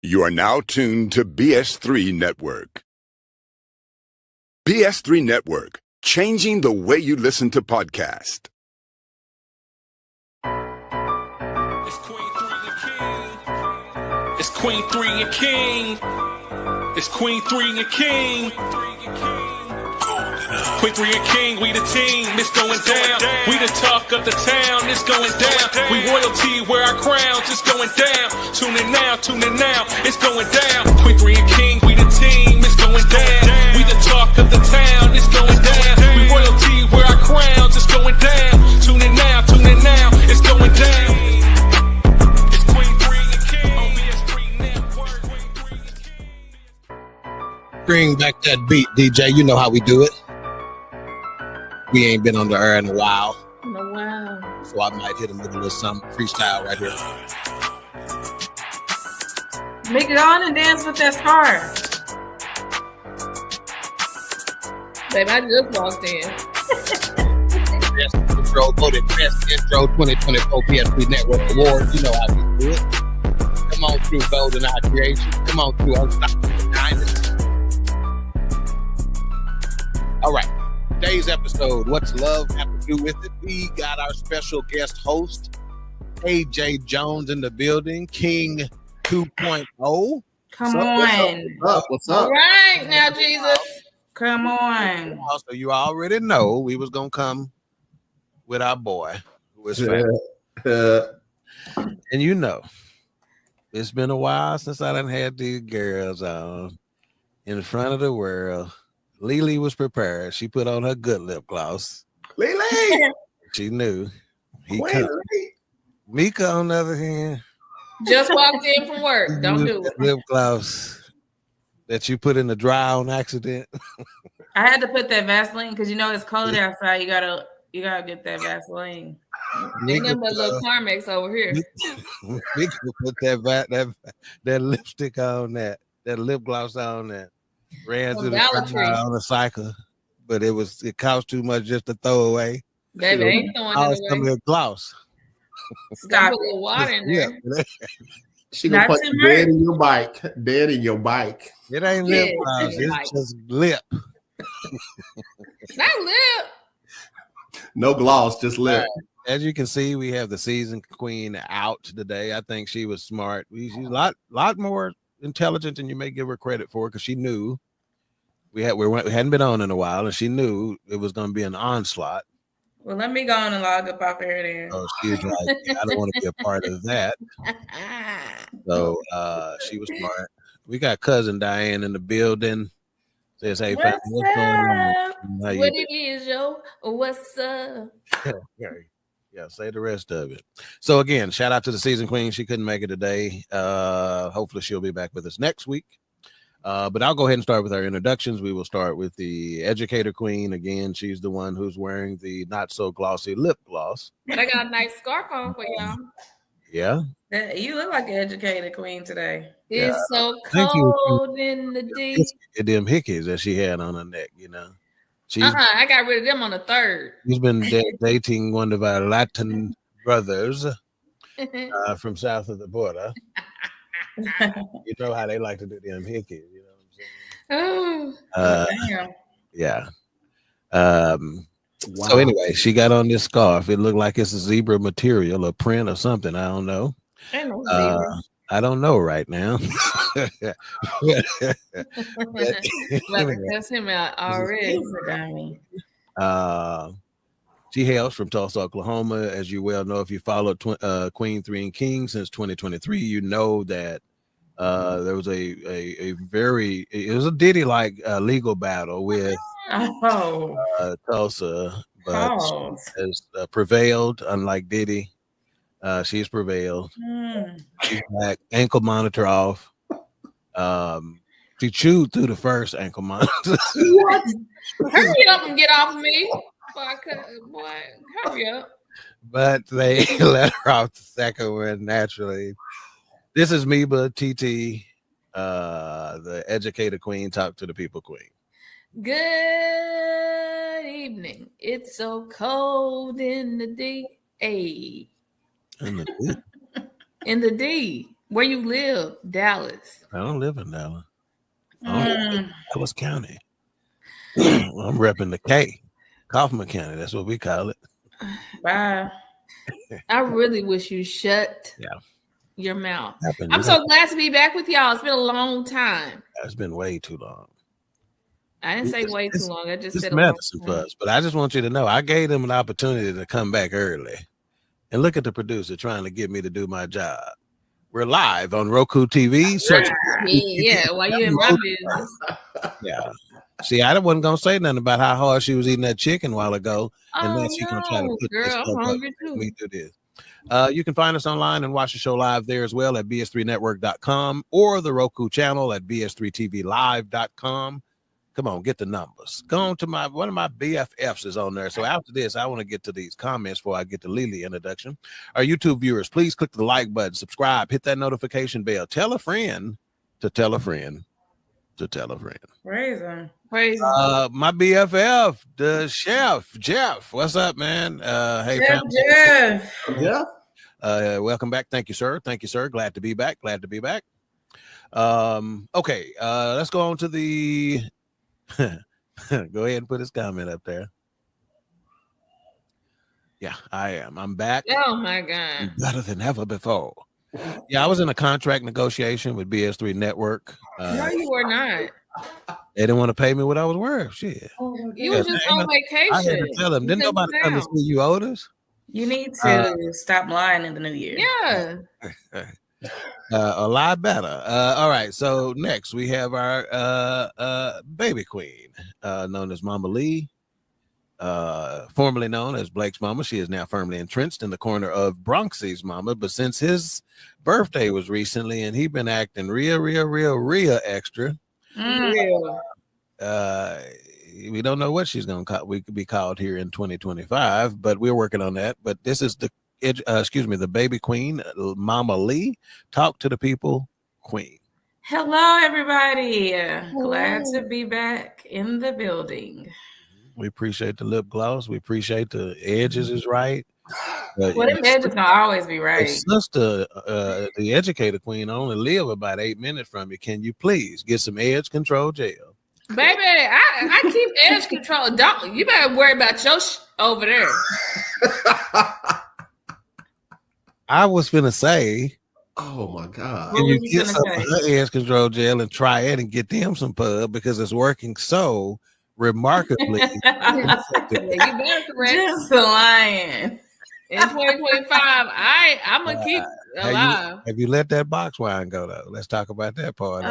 You are now tuned to BS3 Network. BS3 Network, changing the way you listen to podcasts. It's Queen 3 and King. It's Queen 3 and King. It's Queen 3 and King. Queen 3 and King, we the team, it's going down. We the talk of the town, it's going down. We royalty, wear our crowns, it's going down. Tune in now, it's going down. Queen 3 and King, we the team, it's going down. We the talk of the town, it's going down. We royalty, wear our crowns, it's going down. Tune in now, it's going down. It's Queen 3 and King on BS3 Network. Bring back that beat, DJ. You know how we do it. We ain't been on the air in a while. So I might hit him with a little something freestyle right here. Make it on and dance with that scar. Babe, I just walked in. Best intro, voted Best Intro 2024 PS3 Network Awards. You know how we do it. Come on through, Golden Eye Creation. Come on through, Unstoppable Dynasty. All right. Today's episode, What's Love Have to Do With It? We got our special guest host, AJ Jones, in the building, King 2.0. Come on. What's up? All right, now, Jesus. Come on. Also, you already know we was going to come with our boy, who is fat. And you know, it's been a while since I done had these girls on in front of the world. Lily was prepared. She put on her good lip gloss. Lily! She knew. Mika, on the other hand, Just walked in from work. Don't do it. lip gloss that you put in the dry on accident. I had to put that Vaseline because you know it's cold outside. You gotta get that Vaseline. Ain't nothing but little Carmex over here. Mika put that lipstick on that lip gloss on that. Ran to the on a cycle, but it cost too much just to throw away. Baby, ain't throwing it away. Some gloss. Stop a little water in there. Yeah. She gonna put dead in your bike. Dead in your bike. It ain't lip gloss. It's just lip. Not lip. No gloss, just lip. As you can see, we have the season queen out today. I think she was smart. She's a lot more intelligent than you may give her credit for, because she knew we hadn't been on in a while, and she knew it was going to be an onslaught. Well, let me go on and log up off here then. Oh, she was like, I don't want to be a part of that. So she was smart. We got cousin Diane in the building. Says, hey, what's what's going on? What it is, yo? What's up? Yeah, say the rest of it. So again, shout out to the season queen. She couldn't make it today. Hopefully she'll be back with us next week. But I'll go ahead and start with our introductions. We will start with the educator queen. Again, she's the one who's wearing the not so glossy lip gloss. But I got a nice scarf on for y'all. Yeah. You look like an educated queen today. Yeah. It's so cold in the deep. Them hickeys that she had on her neck, you know. I got rid of them on the 3rd. She's been dating one of our Latin brothers from south of the border. You know how they like to do them hickeys, you know what I'm saying? Damn. Yeah. Wow. So anyway, she got on this scarf. It looked like it's a zebra material, a print or something. I don't know. I don't know right now. Cuss him out already. She hails from Tulsa, Oklahoma. As you well know, if you followed Queen 3 and King since 2023, you know that there was it was a Diddy-like legal battle with Tulsa, but has prevailed, unlike Diddy. She's prevailed. She's back. Ankle monitor off. She chewed through the first ankle monitor. What? Hurry up and get off me. Boy, hurry up. But they let her off the second one naturally. This is Meba TT, the educator queen, talk to the people queen. Good evening. It's so cold in the D. A. In the D. In the D. Where you live? Dallas. I don't live in Dallas. Dallas County. I'm repping the K. Kaufman County. That's what we call it. Bye. I really wish you shut your mouth. I'm so glad to be back with y'all. It's been a long time. It's been way too long. I didn't say way too long. I just said medicine for us. But I just want you to know, I gave them an opportunity to come back early. And look at the producer trying to get me to do my job. We're live on Roku TV. Yeah, while you in my business. Yeah. See, I wasn't gonna say nothing about how hard she was eating that chicken a while ago, and then she's gonna try to put this stuff up. Me do this. You can find us online and watch the show live there as well at bs3network.com or the Roku channel at bs3tvlive.com. Come on, get the numbers. Go on to one of my BFFs is on there. So after this, I want to get to these comments before I get to Lily introduction. Our YouTube viewers, please click the like button, subscribe, hit that notification bell, tell a friend to tell a friend to tell a friend. Praise him. Praise him. My BFF, the chef, Jeff. What's up, man? Hey, Jeff. Yeah. Welcome back. Thank you, sir. Thank you, sir. Glad to be back. Glad to be back. Okay. Let's go on to the. Go ahead and put his comment up there. Yeah, I am. I'm back. Oh my God. Better than ever before. Yeah, I was in a contract negotiation with BS3 Network. No, you were not. They didn't want to pay me what I was worth. Shit. You were just on vacation. I had to tell them. Didn't nobody come to see you, Otis? You need to stop lying in the new year. Yeah. A lot better. All right. So next we have our baby queen, known as Mama Lee, formerly known as Blake's mama. She is now firmly entrenched in the corner of Bronxy's mama. But since his birthday was recently and he been acting real extra, we don't know what she's gonna call. We could be called here in 2025, but we're working on that. But this is the the baby queen, Mama Lee. Talk to the people, queen. Hello, everybody. Glad to be back in the building. We appreciate the lip gloss. We appreciate the edges is right. Well, them edges gonna always be right. Sister, the educated queen, only live about 8 minutes from you. Can you please get some edge control gel? Baby, I keep edge control. Don't you better worry about your over there. I was finna say, oh my God. Can you get some edge control gel and try it and get them some pub because it's working so remarkably. You better correct. Just lying. In 2025, I'm gonna keep alive. Have you let that box wine go though? Let's talk about that part.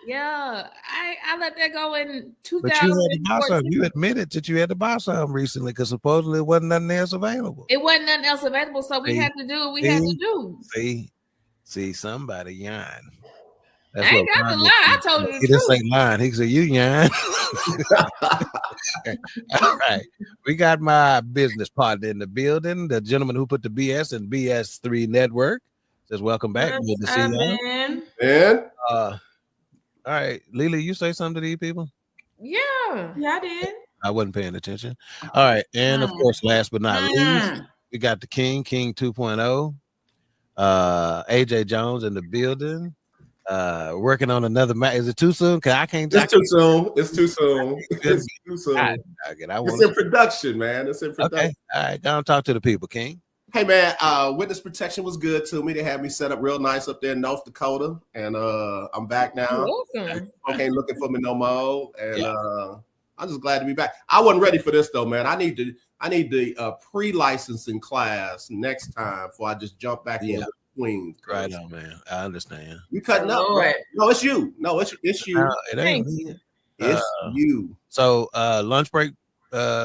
Yeah, I let that go in 2000. But you had to buy some. You admitted that you had to buy some recently because supposedly it wasn't nothing else available. It wasn't nothing else available, so we had to do what we had to do. See, somebody yawn. I ain't got to lie. I told you the truth. He didn't say lying. He said you yawn. All right. We got my business partner in the building, the gentleman who put the BS in BS3 Network. Says welcome back. Good to see you. And all right, Lily, you say something to these people? Yeah, I did. I wasn't paying attention. All right, and of course, last but not least, we got the King 2.0, AJ Jones in the building, working on another match. Is it too soon? Cause I can't. It's too soon. It's too soon. It's too soon. It's in production, man. It's in production. Okay. All right, go and talk to the people, King. Hey man, witness protection was good to me. They had me set up real nice up there in North Dakota, and I'm back now. Awesome. Folk ain't looking for me no more, and I'm just glad to be back. I wasn't ready for this though, man. I need the pre-licensing class next time before I just jump back into Queens. Right on, man. I understand. You cutting up? Right? No, it's you. No, it's you. No, it ain't me. It's you. So lunch break.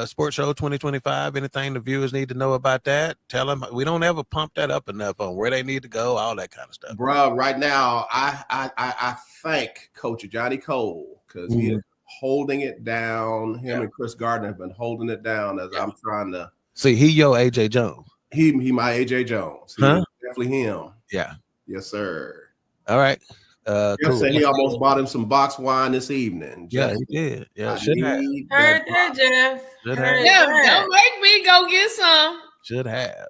Sports Show 2025. Anything the viewers need to know about that? Tell them we don't ever pump that up enough on where they need to go, all that kind of stuff. Bro, right now I thank Coach Johnny Cole because he is holding it down. Him and Chris Gardner have been holding it down as I'm trying to see. He your AJ Jones. He my AJ Jones. Definitely him. Yeah. Yes, sir. All right. Cool. He almost bought him some box wine this evening. Yeah, he did. Yeah, should have. Heard that, Jeff. Don't make me go get some. Should have.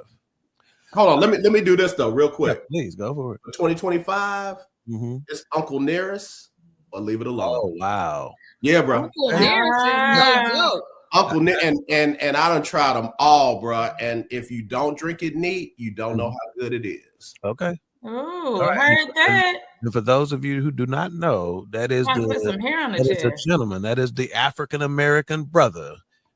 Hold on. Let me do this though, real quick. Yeah, please go for it. For 2025, it's Uncle Nearest or leave it alone. Oh wow. Yeah, bro. Uncle Nearest is no joke. Uncle and I done tried them all, bro. And if you don't drink it neat, you don't know how good it is. Okay. Oh, I heard that. And for those of you who do not know, that is Put some hair on the that is chair. a gentleman. That is the African American brother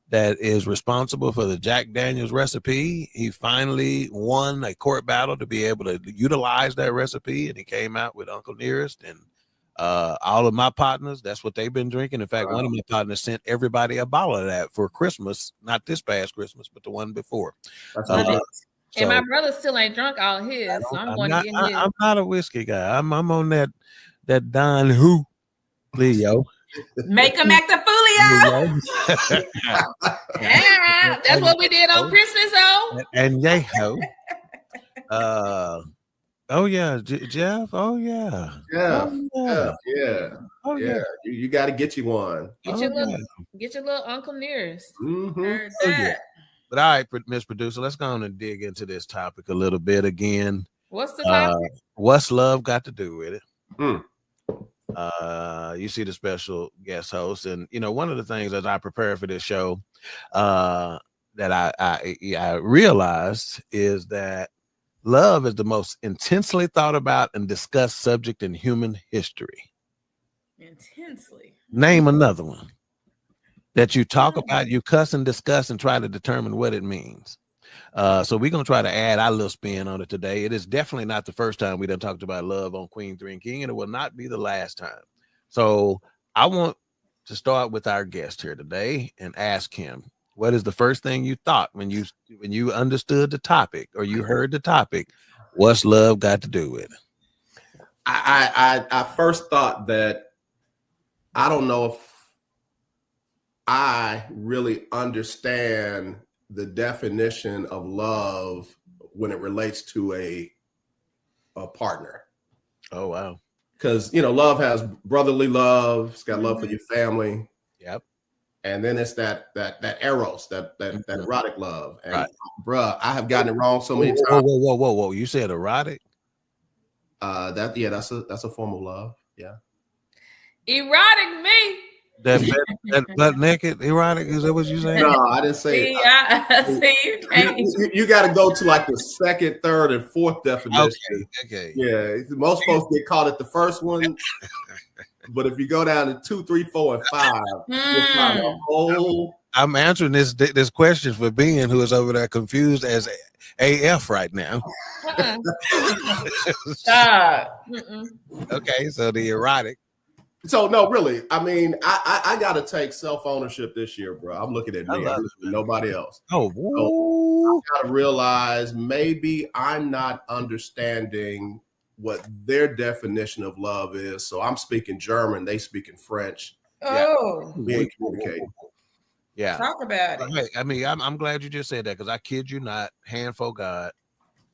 that is responsible for the Jack Daniels recipe. He finally won a court battle to be able to utilize that recipe, and he came out with Uncle Nearest. And all of my partners, that's what they've been drinking. In fact, one of my partners sent everybody a bottle of that for Christmas, not this past Christmas, but the one before. And my brother still ain't drunk all his, so I'm going to get his. I'm not a whiskey guy. I'm on that Don Who, Leo. Make them act a foolio. Yeah, that's what we did on Christmas, though. And Yeho. Oh yeah, Jeff. Oh yeah. Yeah. Oh, Yeah. Oh yeah. You got to get you one. Get your little Uncle Nearest. Mm-hmm. Heard Oh, that. yeah. But all right, Miss Producer, let's go on and dig into this topic a little bit again. What's the topic? What's love got to do with it? Mm. You see the special guest host, and you know, one of the things as I prepare for this show, that I realized is that love is the most intensely thought about and discussed subject in human history. Intensely. Name another one that you talk about, you cuss and discuss and try to determine what it means. So we're going to try to add our little spin on it today. It is definitely not the first time we done talked about love on Queen 3 and King, and it will not be the last time. So I want to start with our guest here today and ask him, what is the first thing you thought when you understood the topic or you heard the topic? What's love got to do with it? I first thought that I don't know if I really understand the definition of love when it relates to a partner. Oh, wow. Because, you know, love has brotherly love. It's got love for your family. Yep. And then it's that eros, that erotic love. And bruh, I have gotten it wrong so many times. Whoa. You said erotic? That's a form of love. Yeah. Erotic me. That butt naked erotic, is that what you saying? No, I didn't say you got to go to like the second, third, and fourth definition. Okay. Yeah, most folks get caught at the first one, but if you go down to 2, 3, 4, and 5, you'll find a whole. I'm answering this question for Ben, who is over there confused as AF right now. Okay, so the erotic. So no, really. I mean, I got to take self-ownership this year, bro. I'm looking at me. I'm looking at nobody else. Oh, so I got to realize maybe I'm not understanding what their definition of love is. So I'm speaking German. They speaking French. Oh, we ain't communicating. Yeah, talk about it. I mean, I'm glad you just said that because I kid you not, hand for God,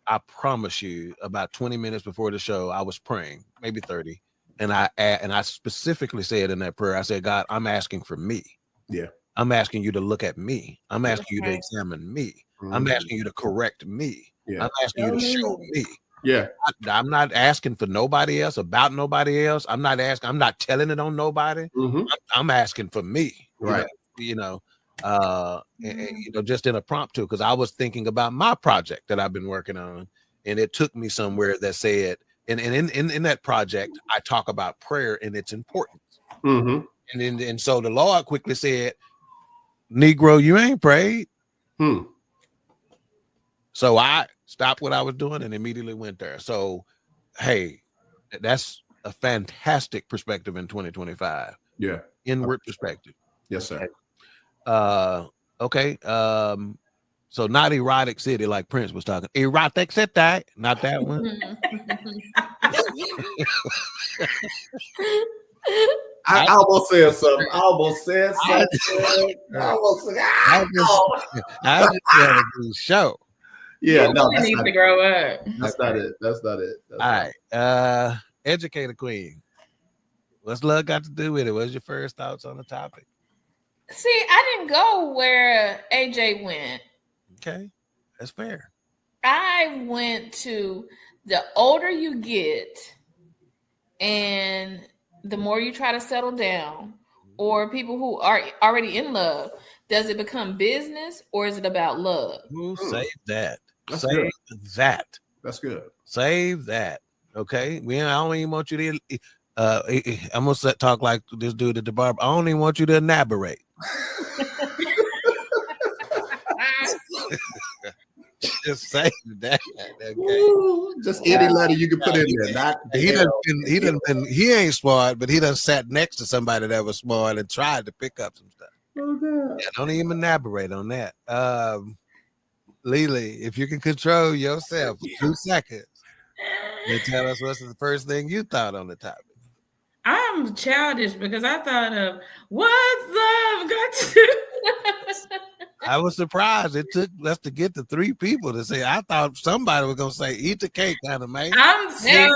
I promise you, about 20 minutes before the show, I was praying, maybe 30. And I specifically said in that prayer, I said, God, I'm asking for me. Yeah. I'm asking you to look at me. I'm asking you to examine me. Mm-hmm. I'm asking you to correct me. Yeah. I'm asking you to show me. Yeah. I'm not asking for nobody else, about nobody else. I'm not telling it on nobody. Mm-hmm. I'm asking for me. Right. You know, just in a prompt too, because I was thinking about my project that I've been working on, and it took me somewhere that said, and in that project, I talk about prayer and its importance. Mm-hmm. And so the Lord quickly said, Negro, you ain't prayed. So I stopped what I was doing and immediately went there. So, hey, that's a fantastic perspective in 2025. Yeah. Inward perspective. Yes, sir. Okay. So not erotic city like Prince was talking. Erotic city, not that one. I almost said something. I was just trying to do the show. Yeah, no, he needs to grow up. That's not it. All right. Educator Queen. What's love got to do with it? What's your first thoughts on the topic? See, I didn't go where AJ went. Okay, that's fair. I went to the older you get and the more you try to settle down, or people who are already in love, does it become business or is it about love? Save that. That's Save that. That's good. Save that. Okay. I don't even want you to I'm gonna talk like this dude at the bar. I don't even want you to elaborate. Just say that. Okay. Ooh, just any letter you can put in there. He ain't smart, but he done sat next to somebody that was smart and tried to pick up some stuff. Yeah, don't even elaborate on that. Lily, if you can control yourself for 2 seconds, and tell us what's the first thing you thought on the topic. I'm childish because I thought of what's love got to do. I was surprised it took us to get the 3 people to say. I thought somebody was gonna say eat the cake, kind of man. I'm so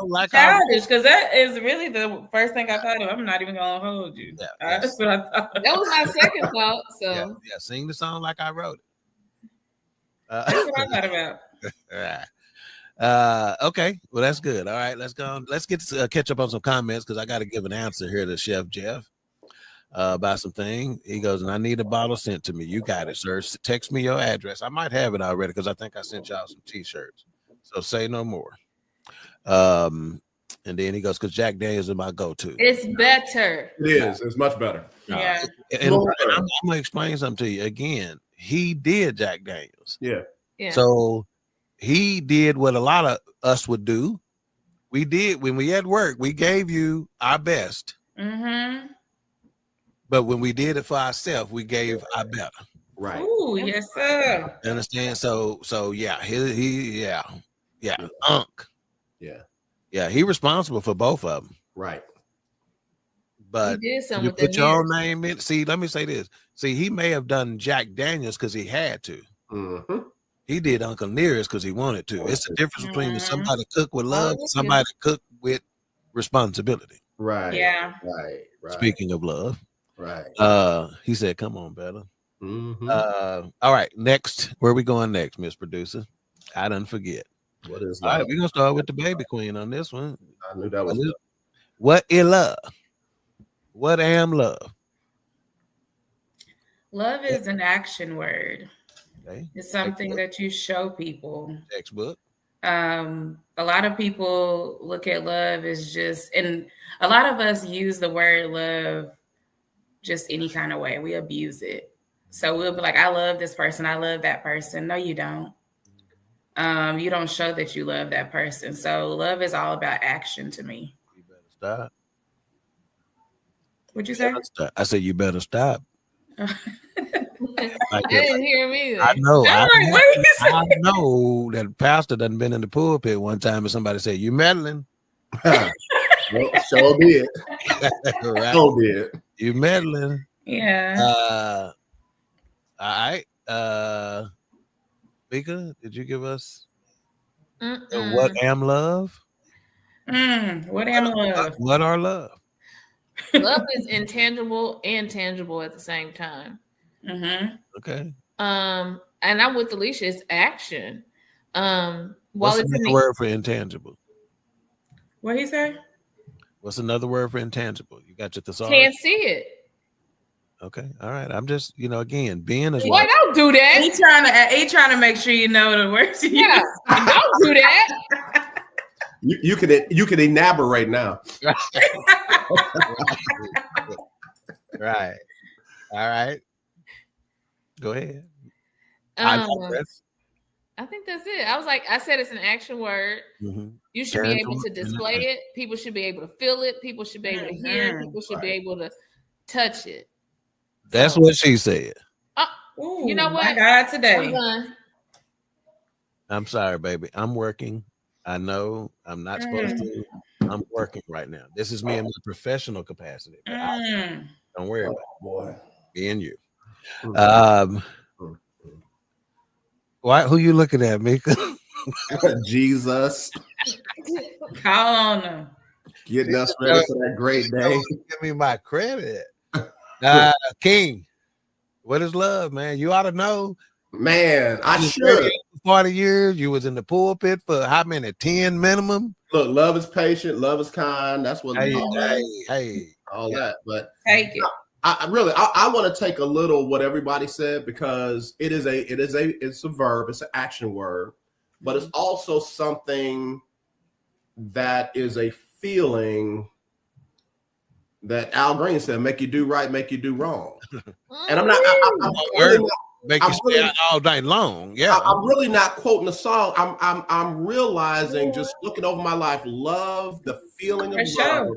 like childish because that is really the first thing I thought of. I'm not even gonna hold you. Yeah, That's what I thought. That was my second thought. So yeah, sing the song like I wrote it. That's what I thought about. Okay, well that's good. All right, let's go. Let's get to, catch up on some comments because I got to give an answer here to Chef Jeff about something. He goes, and I need a bottle sent to me. You got it, sir. Text me your address. I might have it already because I think I sent y'all some t-shirts. So say no more. And then he goes, because Jack Daniels is my go-to. it's better. It is. It's much better. Yeah. And I'm gonna explain something to you again. He did Jack Daniels. Yeah. So he did what a lot of us would do. We did when we at work, we gave you our best. Mm-hmm. But when we did it for ourselves, we gave our better. Right. Ooh, yes, sir. You understand? So yeah, Unc. Yeah, he responsible for both of them. Right. But He did something you with put them your years. own name in. See, let me say this. See, he may have done Jack Daniels because he had to. Mm-hmm. He did Uncle Nearest because he wanted to. It's the difference between somebody cook with love and yeah. somebody cook with responsibility. Right. Yeah. Right. Speaking of love, Right. he said, "Come on, Bella." Mm-hmm. All right, next. Where we going next, Miss Producer? I didn't forget. What is All love? right, we're gonna start with the baby queen on this one. I knew that was What is love? What am love? Love is an action word. Okay. It's something that you show people. Textbook. A lot of people look at love as just, and a lot of us use the word love just any kind of way. We abuse it. So we'll be like, I love this person. I love that person. No, you don't. You don't show that you love that person. So love is all about action to me. You better stop. What'd you say? I said you better stop. I didn't hear him either. I know. I'm like, what are you saying? I know that pastor done been in the pulpit one time and somebody said, "You meddling." well, sure did. Right? Sure did. You meddling. Yeah. All right. Vika, did you give us what am love? What am love? What are love? Love is intangible and tangible at the same time. Mm-hmm. Okay. And I'm with Alicia. It's action. While What's it's another word for intangible? What he say? What's another word for intangible? You got your thesaurus? can't see it. Okay. All right. I'm just, again, being as Why don't do that? He trying to make sure you know the words. Yeah, don't do that. You can elaborate now. Right. All right. Go ahead. I think that's it. I said it's an action word. Mm-hmm. You should be able to display it. People should be able to feel it. People should be able to hear it. People should be able to touch it. That's what she said. Ooh, you know what? My God, today. I'm sorry, baby. I'm working. I know I'm not supposed to. I'm working right now. This is me in my professional capacity. Don't worry about it. Boy. Me and you. Why? Who you looking at, Mika? Jesus. Call on them. Getting us ready for that great day. Give me my credit. King, what is love, man? You ought to know. Man, I should. 40 years. You was in the pulpit for how many? 10 minimum. Look, love is patient, love is kind. That's what Hey, all that. But Take it. I really want to take a little what everybody said, because it's a verb, it's an action word, but it's also something that is a feeling that Al Green said, make you do right, make you do wrong. And I'm really make you stay out all night long. Yeah, I'm really not quoting the song. I'm realizing, just looking over my life, love, the feeling of love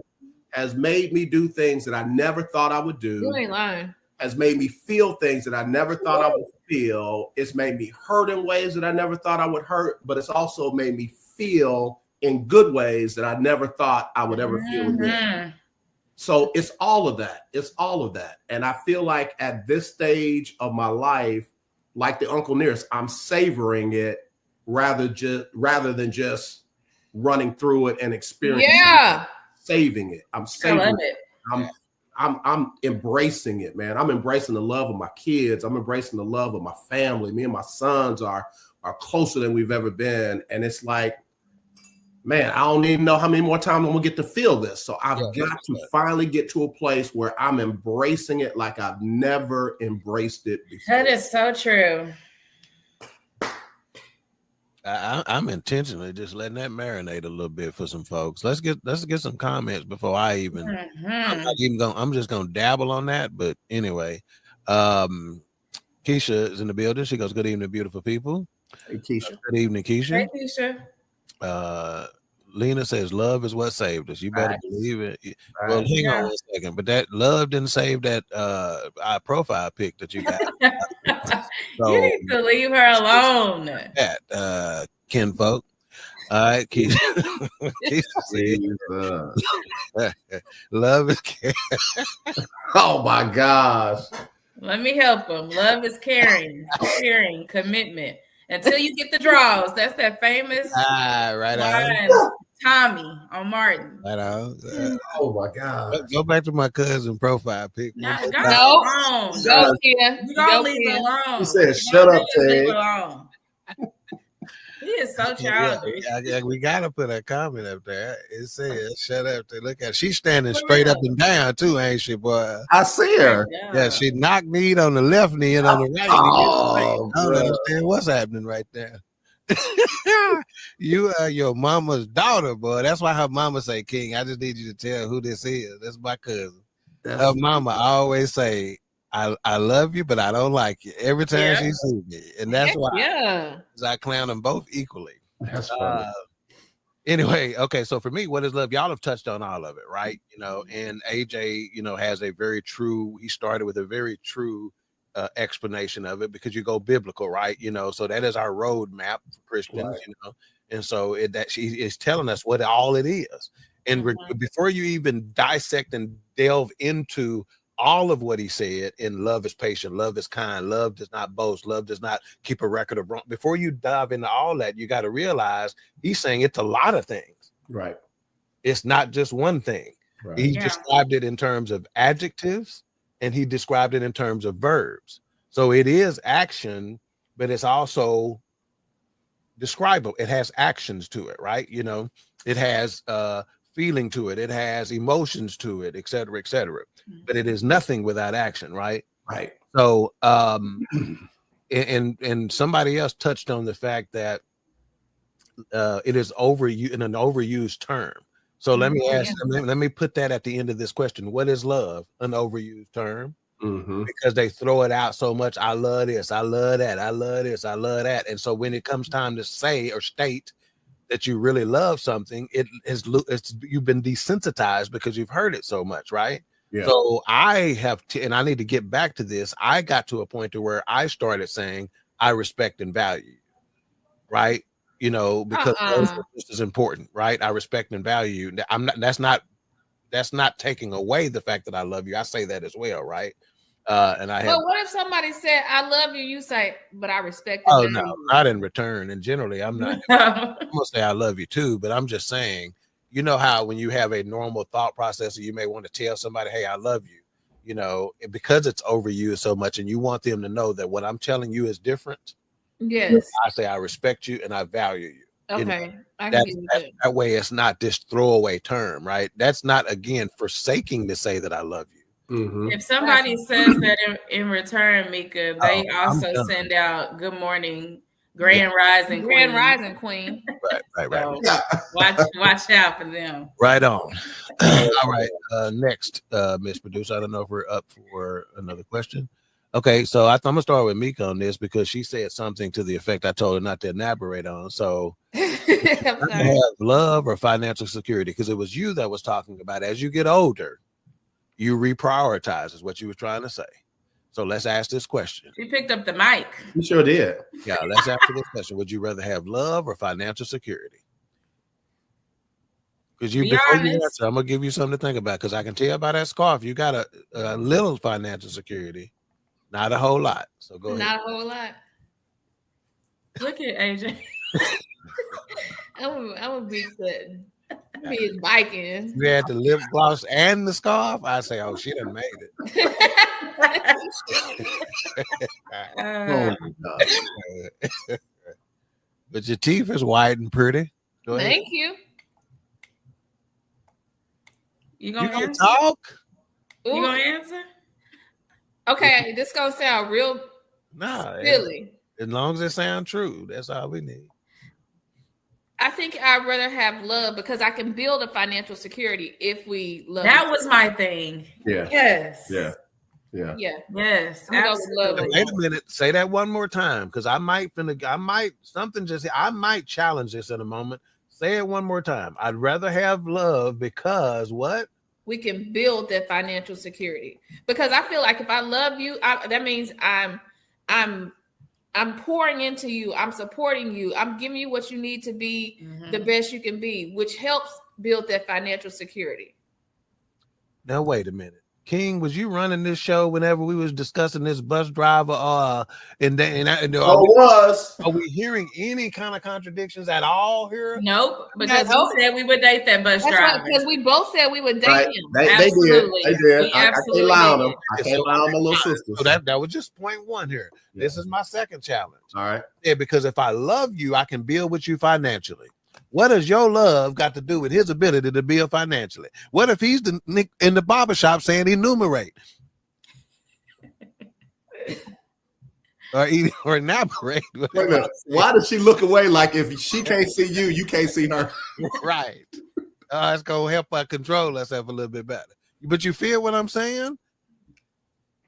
has made me do things that I never thought I would do. You ain't lying. Has made me feel things that I never thought I would feel. It's made me hurt in ways that I never thought I would hurt, but it's also made me feel in good ways that I never thought I would ever feel again. So it's all of that. It's all of that. And I feel like at this stage of my life, like the Uncle Nearest, I'm savoring it rather than just running through it and experiencing it. Saving it. I'm savoring it. I'm embracing it, man. I'm embracing the love of my kids. I'm embracing the love of my family. Me and my sons are closer than we've ever been. And it's like, man, I don't even know how many more times I'm gonna get to feel this. So I've got to finally get to a place where I'm embracing it like I've never embraced it before. That is so true. I'm intentionally just letting that marinate a little bit for some folks. Let's get some comments before I even. I'm just gonna dabble on that. But anyway, Keisha is in the building. She goes, "Good evening, beautiful people." Hey, Keisha. Good evening, Keisha. Hey, Keisha. Lena says, "Love is what saved us." You better believe it. Well, hang on a second, but that love didn't save that our profile pic that you got. So, you need to leave her alone. That kinfolk. All right, Keisha. Keisha love is caring. Oh my gosh. Let me help him. Love is caring, sharing, commitment. Until you get the draws. That's that famous right line, Tommy on Martin. Right on. Oh my God. Go back to my cousin profile pic. Go, Kia. You don't leave it alone. He said, "Shut up, Ted." He is so childish. Yeah, we gotta put a comment up there. It says, "Shut up." To look at. She's standing straight up and down too, ain't she, boy? I see her. Yeah, she knocked kneed on the left knee and on the right knee. I don't understand what's happening right there. You are your mama's daughter, boy. That's why her mama say, "King, I just need you to tell who this is." That's my cousin. Her mama always say, I love you, but I don't like you every time she sees me. And that's why I clown them both equally. That's funny. Anyway, okay, so for me, what is love? Y'all have touched on all of it, right? You know, and AJ, has a very true, he started with a very true explanation of it, because you go biblical, right? So that is our roadmap for Christians, and so she is telling us what all it is. And before you even dissect and delve into all of what he said in love is patient, love is kind, love does not boast, love does not keep a record of wrong. Before you dive into all that, you got to realize he's saying it's a lot of things. Right. It's not just one thing. Right. He described it in terms of adjectives, and he described it in terms of verbs. So it is action, but it's also describable. It has actions to it, right? It has feeling to it. It has emotions to it, et cetera, et cetera. But it is nothing without action, right? Right. So, and somebody else touched on the fact that it is an overused term. So let me ask, let me put that at the end of this question. What is love? An overused term? Because they throw it out so much. I love this. I love that. I love this. I love that. And so when it comes time to say or state that you really love something, you've been desensitized because you've heard it so much, right? Yeah. So I have, and I need to get back to this. I got to a point to where I started saying I respect and value, right? Because this is important, right? I respect and value. That's not taking away the fact that I love you. I say that as well, right? And I have. But what if somebody said, "I love you"? You say, "But I respect." Oh no, not in return. And generally, I'm not. I'm gonna say I love you too, but I'm just saying. You know how when you have a normal thought process, you may want to tell somebody, "Hey, I love you," because it's overused so much, and you want them to know that what I'm telling you is different. Yes. I say I respect you and I value you. Okay. I can give you that. That way it's not this throwaway term, right? That's not, again, forsaking to say that I love you. If somebody says that in return, Mika, they also send out good morning, grand rising queen. Right. So watch out for them. Right on. All right. Next, Miss Producer. I don't know if we're up for another question. Okay, so I'm gonna start with Mika on this because she said something to the effect I told her not to elaborate on. So have love or financial security, because it was you that was talking about as you get older, you reprioritize is what you were trying to say. So let's ask this question. You picked up the mic. You sure did. Yeah, let's answer this question. Would you rather have love or financial security? Because before you answer, I'm gonna give you something to think about, because I can tell by that scarf you got a little financial security. Not a whole lot. So go ahead. Not a whole lot. Look at AJ. I'm a big sudden. Be biking. You had the lip gloss and the scarf. I say, oh, she done made it. Oh my God. But your teeth is white and pretty. Go ahead. Thank you. You gonna talk? You gonna answer? Okay, this gonna sound real silly. As long as it sounds true, that's all we need. I think I'd rather have love because I can build a financial security if we love. That was my thing. Yeah. Yes. Yeah. Yes. Absolutely. Wait a minute. Say that one more time, because I might challenge this in a moment. Say it one more time. I'd rather have love because what? We can build that financial security, because I feel like if I love you, that means I'm pouring into you. I'm supporting you. I'm giving you what you need to be the best you can be, which helps build that financial security. Now, wait a minute. King, was you running this show whenever we was discussing this bus driver? Are we hearing any kind of contradictions at all here? Nope, because we said we would date that bus driver. Because we both said we would date him. They did. I can't lie on them. I can't lie on my little sister. So that was just point one here. Yeah. This is my second challenge. All right. Yeah, because if I love you, I can build with you financially. What does your love got to do with his ability to build financially? What if he's in the barbershop saying enumerate? or elaborate? Wait a minute. Why does she look away like if she can't see you, you can't see her? Right. It's going to help us control ourselves a little bit better. But you feel what I'm saying?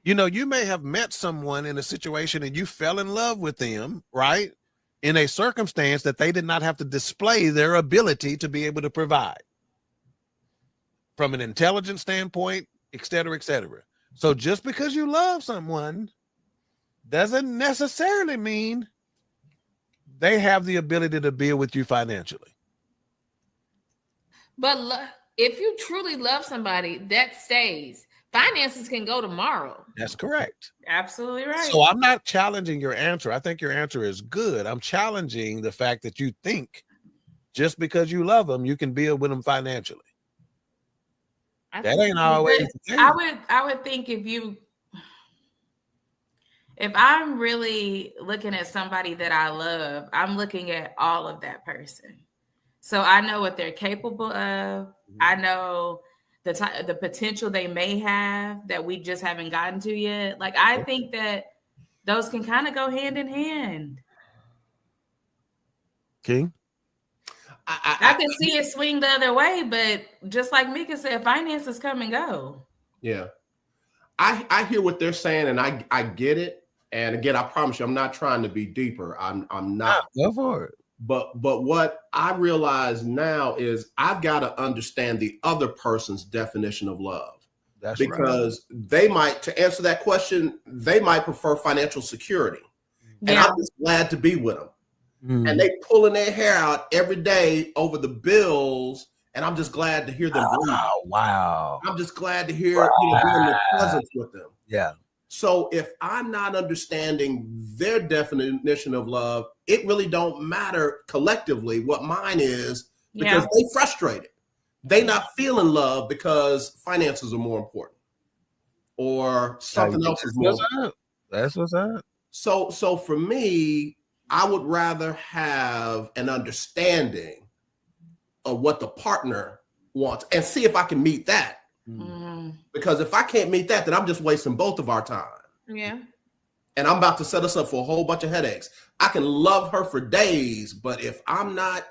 You know, you may have met someone in a situation and you fell in love with them, right? In a circumstance that they did not have to display their ability to be able to provide from an intelligence standpoint, et cetera, et cetera. So just because you love someone doesn't necessarily mean they have the ability to build with you financially. But if you truly love somebody, that stays. Finances can go tomorrow. That's correct. Absolutely right. So I'm not challenging your answer. I think your answer is good. I'm challenging the fact that you think just because you love them, you can build with them financially. That ain't always. I would think if I'm really looking at somebody that I love, I'm looking at all of that person. So I know what they're capable of. I know the potential they may have that we just haven't gotten to yet. Like, I think that those can kind of go hand in hand. King? I can see it swing the other way, but just like Mika said, finances come and go. Yeah. I hear what they're saying, and I get it. And again, I promise you, I'm not trying to be deeper. I'm not. Go for it. But what I realize now is I've got to understand the other person's definition of love. That's because they might, to answer that question, they might prefer financial security. Yeah. And I'm just glad to be with them. And they pulling their hair out every day over the bills. And I'm just glad to hear them breathe. Wow. I'm just glad to hear being in the presence with them. Yeah. So if I'm not understanding their definition of love, it really don't matter collectively what mine is, because they frustrated. They not feeling love because finances are more important or something else is more important. That's what's up. So for me, I would rather have an understanding of what the partner wants and see if I can meet that. Because if I can't meet that, then I'm just wasting both of our time. Yeah. And I'm about to set us up for a whole bunch of headaches. I can love her for days, but if I'm not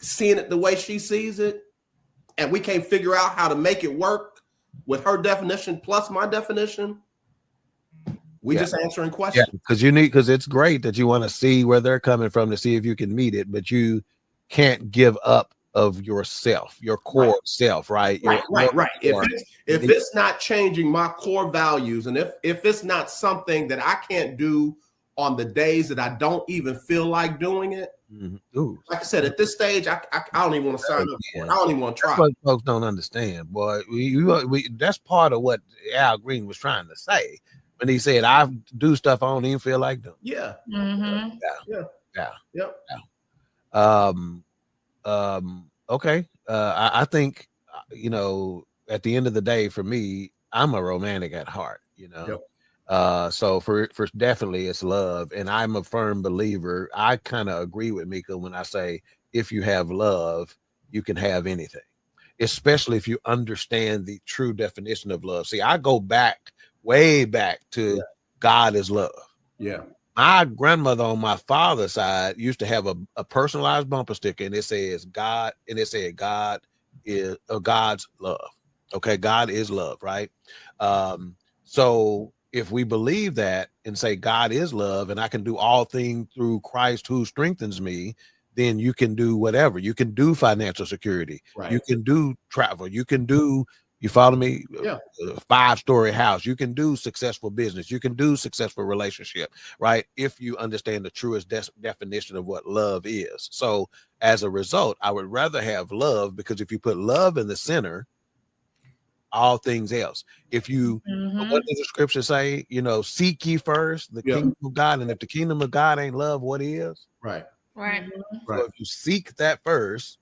seeing it the way she sees it, and we can't figure out how to make it work with her definition plus my definition, we just answering questions. Yeah, because it's great that you want to see where they're coming from to see if you can meet it, but you can't give up of yourself, your core self, right? Right. If it's not changing my core values, and if it's not something that I can't do on the days that I don't even feel like doing it, like I said, at this stage, I don't even want to sign up for it. I don't even want to try. That's what folks don't understand, boy. We that's part of what Al Green was trying to say when he said, "I do stuff I don't even feel like doing." Yeah. Okay. I think, at the end of the day, for me, I'm a romantic at heart, so for definitely it's love. And I'm a firm believer. I kind of agree with Mika when I say, if you have love, you can have anything, especially if you understand the true definition of love. See, I go way back to God is love. Yeah. My grandmother on my father's side used to have a personalized bumper sticker, and it says God, and it said God is God's love. Okay, God is love, right? So if we believe that and say God is love, and I can do all things through Christ who strengthens me, then you can do whatever. You can do financial security. Right. You can do travel. You can do, you follow me? Yeah. A 5-story house. You can do successful business. You can do successful relationship, right? If you understand the truest definition of what love is. So as a result, I would rather have love, because if you put love in the center, all things else. If you, what does the scripture say? Seek ye first the kingdom of God. And if the kingdom of God ain't love, what is? Right. So if you seek that first,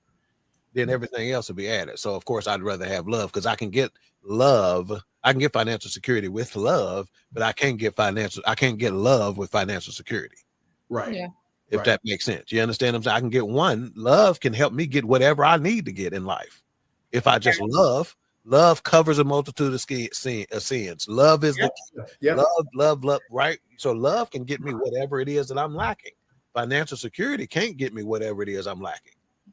then everything else will be added. So of course I'd rather have love, because I can get love. I can get financial security with love, but I can't get love with financial security. Right. Yeah. If that makes sense. You understand what I'm saying? I can get one. Love can help me get whatever I need to get in life. If I just love covers a multitude of sins. Love is the key. Love, right? So love can get me whatever it is that I'm lacking. Financial security can't get me whatever it is I'm lacking.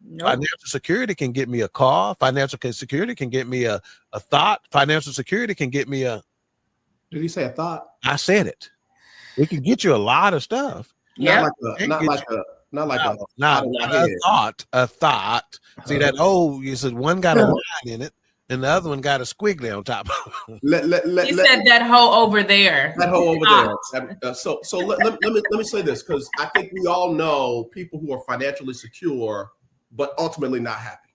Nope. Financial security can get me a car. Financial security can get me a thought. Financial security can get me a. Did he say a thought? I said it. It can get you a lot of stuff. Not like a thought. See that? You said one got a line in it, and the other one got a squiggly on top. He said that hoe over there. That hoe over there. So let me say this, because I think we all know people who are financially secure, but ultimately not happy.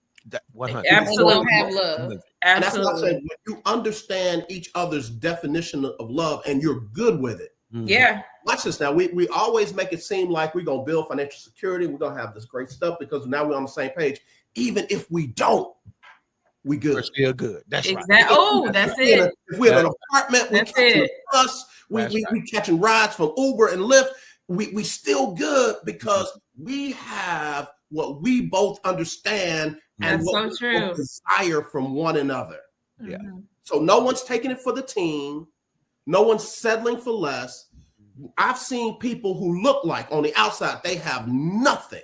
Absolutely. Don't have love. And that's what I'm saying. When you understand each other's definition of love and you're good with it. Yeah. Watch this now. We always make it seem like we're gonna build financial security. We're gonna have this great stuff because now we're on the same page. Even if we don't, we good. We're still good. That's exactly. Right. Oh, that's it. If we have an apartment, we catching a bus, we catching rides from Uber and Lyft. We still good because we have what we both understand and what we both desire from one another. Yeah. So no one's taking it for the team. No one's settling for less. I've seen people who look like on the outside they have nothing,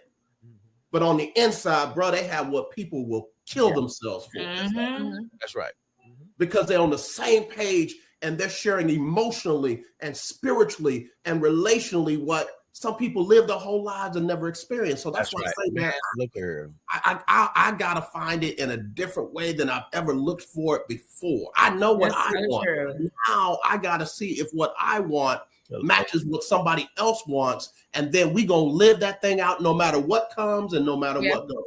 but on the inside, bro, they have what people will kill themselves for. That's right. Because they're on the same page and they're sharing emotionally and spiritually and relationally what some people live their whole lives and never experienced. So that's why I say, man, look here. I gotta find it in a different way than I've ever looked for it before. I know what I want. Now I gotta see if what I want matches what somebody else wants, and then we gonna live that thing out no matter what comes and no matter what goes.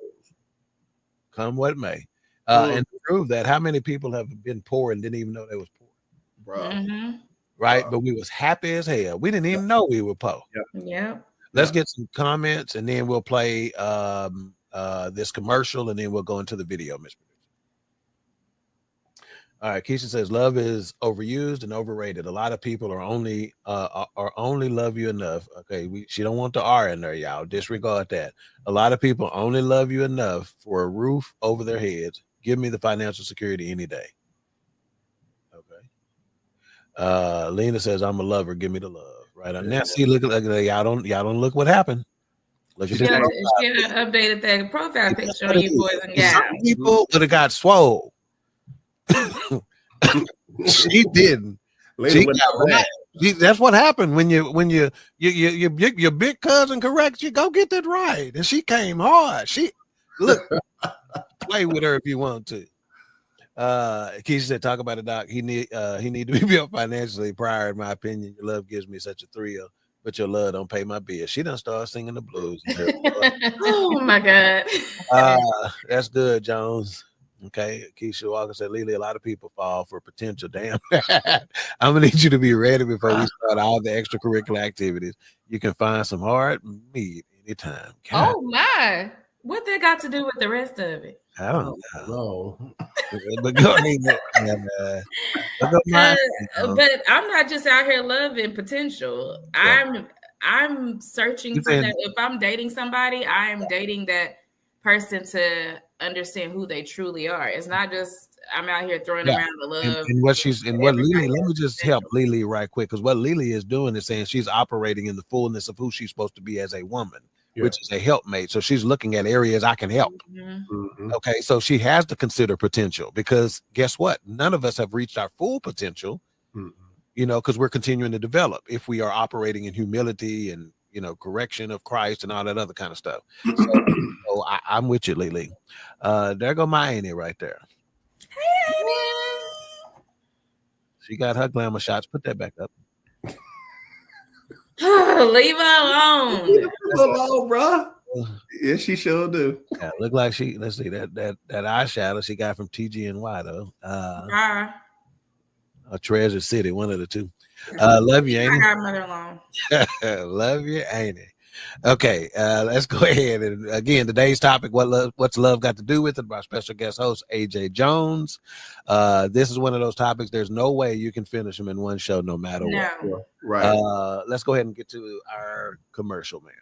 Come what may. And to prove that, how many people have been poor and didn't even know they was poor? Bro. Right, but we was happy as hell. We didn't even know we were poor. Let's get some comments, and then we'll play this commercial, and then we'll go into the video, Ms. All right, Keisha says love is overused and overrated. A lot of people are only love you enough. Okay, she don't want the R in there, y'all. Disregard that. A lot of people only love you enough for a roof over their heads. Give me the financial security any day. Okay. Lena says I'm a lover. Give me the love. Right on. Now, see, look, y'all don't look what happened. Look at She updated that profile picture on you boys and gals. Some people would have got swole. She didn't. She got right. That's what happened when your big cousin corrects you. Go get that right, and she came hard. She look, play with her if you want to. Keisha said, "Talk about it, Doc. He need to be built financially prior. In my opinion, your love gives me such a thrill, but your love don't pay my bills." She done started singing the blues. Oh my God. That's good, Jones. Okay, Keisha Walker said, Lily, a lot of people fall for potential. Damn. I'm gonna need you to be ready before we start all the extracurricular activities. You can find some hard meat anytime. God. Oh my. What that got to do with the rest of it? I don't know. But I'm not just out here loving potential. Yeah. I'm searching for that. If I'm dating somebody, I am dating that person to understand who they truly are. It's not just I'm out here throwing around the love. And what Lily, let me just help Lily right quick, because what Lily is doing is saying she's operating in the fullness of who she's supposed to be as a woman, which is a helpmate. So she's looking at areas I can help. Mm-hmm. Okay, so she has to consider potential, because guess what? None of us have reached our full potential, because we're continuing to develop if we are operating in humility and correction of Christ and all that other kind of stuff. So I'm with you, Lily. There go my Annie right there. Hey, Annie. She got her glamour shots. Put that back up. Leave her alone. Leave her alone, bro. Yeah, she sure do. Yeah, look like she. Let's see that eyeshadow she got from TGNY though. Treasure City, one of the two. Love you, Annie. I got mother-in-law. Love you, Annie. Okay, let's go ahead. And again, today's topic, what's love got to do with it? Our special guest host, AJ Jones. This is one of those topics, there's no way you can finish them in one show, no matter what. Right. Let's go ahead and get to our commercial, man.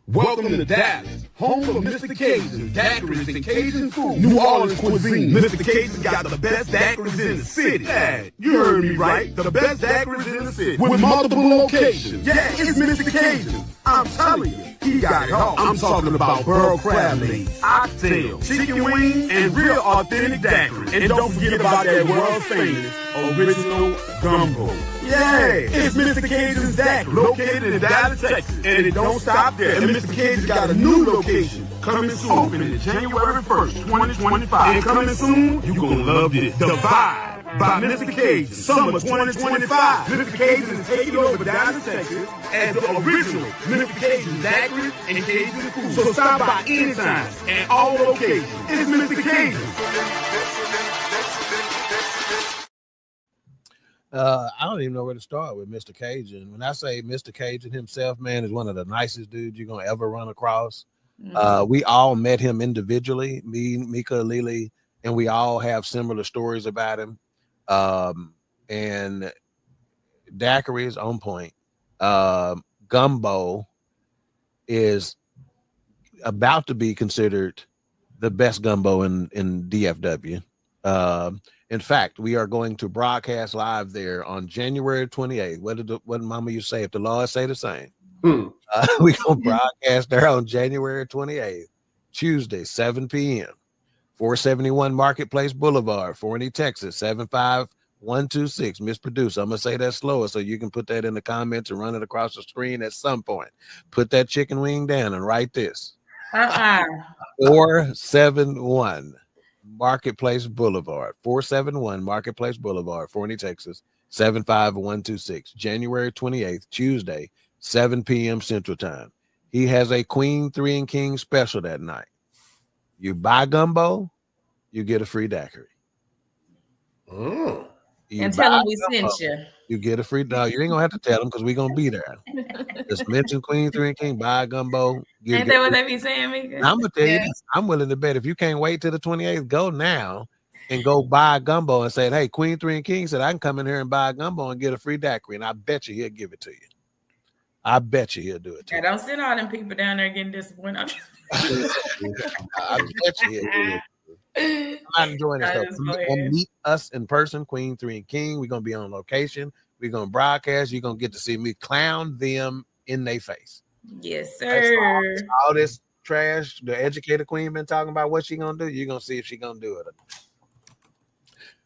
Welcome to Dallas, home of Mr. Cajun, daiquiris and Cajun food, New Orleans cuisine. Mr. Cajun got the best daiquiris in the city. Yeah, you heard me right, the best daiquiris in the city. With multiple locations. Yeah, it's Mr. Cajun. I'm telling you, he got it all. I'm talking about burl crab legs, oxtail, chicken wings, and real authentic daiquiris. And don't forget about that world famous original gumbo. Yeah, it's Mr. Cajun's Daiquiri, located in Dallas, Texas. And it don't stop there. And Mr. Cajun's got a new location coming soon, opening January 1st, 2025. And coming soon, you're going to love this. The Vibe by Mr. Cajun, summer 2025. Mr. Cajun is taking over Dallas, Texas as the original Mr. Cajun's Daiquiri and Cajun food. So stop by anytime at all locations. It's Mr. Cajun. I don't even know where to start with Mr. Cajun. When I say Mr. Cajun himself, man, is one of the nicest dudes you're going to ever run across. We all met him individually, me, Mika, Lily, and we all have similar stories about him. And daiquiri is on point. Gumbo is about to be considered the best gumbo in DFW. In fact, we are going to broadcast live there on January 28th. What did Mama you say? If the Lord say the same, we're going to broadcast there on January 28th, Tuesday, 7 p.m. 471 Marketplace Boulevard, Forney, Texas, 75126. Miss Producer, I'm going to say that slower so you can put that in the comments and run it across the screen at some point. Put that chicken wing down and write this. 471 Marketplace Boulevard, 471 Marketplace Boulevard, Forney, Texas, 75126. January 28th, Tuesday, 7 p.m. Central Time. He has a Queen 3 and King special that night. You buy gumbo, you get a free daiquiri. And tell him we sent you. You get a free dog. You ain't gonna have to tell them because we're gonna be there. Just mention Queen 3 and King, buy a gumbo. Ain't that what they be saying, Mika? I'm gonna tell you this. I'm willing to bet if you can't wait till the 28th, go now and go buy a gumbo and said, hey, Queen 3 and King said I can come in here and buy a gumbo and get a free daiquiri, and I bet you he'll give it to you. I bet you he'll do it to you. Don't send all them people down there getting disappointed. I bet you he'll do it. I'm not enjoying this stuff. Meet us in person, Queen 3 and King. We're gonna be on location. We're gonna broadcast. You're gonna get to see me clown them in their face. Yes, sir. All this trash the educated queen been talking about what she gonna do. You're gonna see if she gonna do it.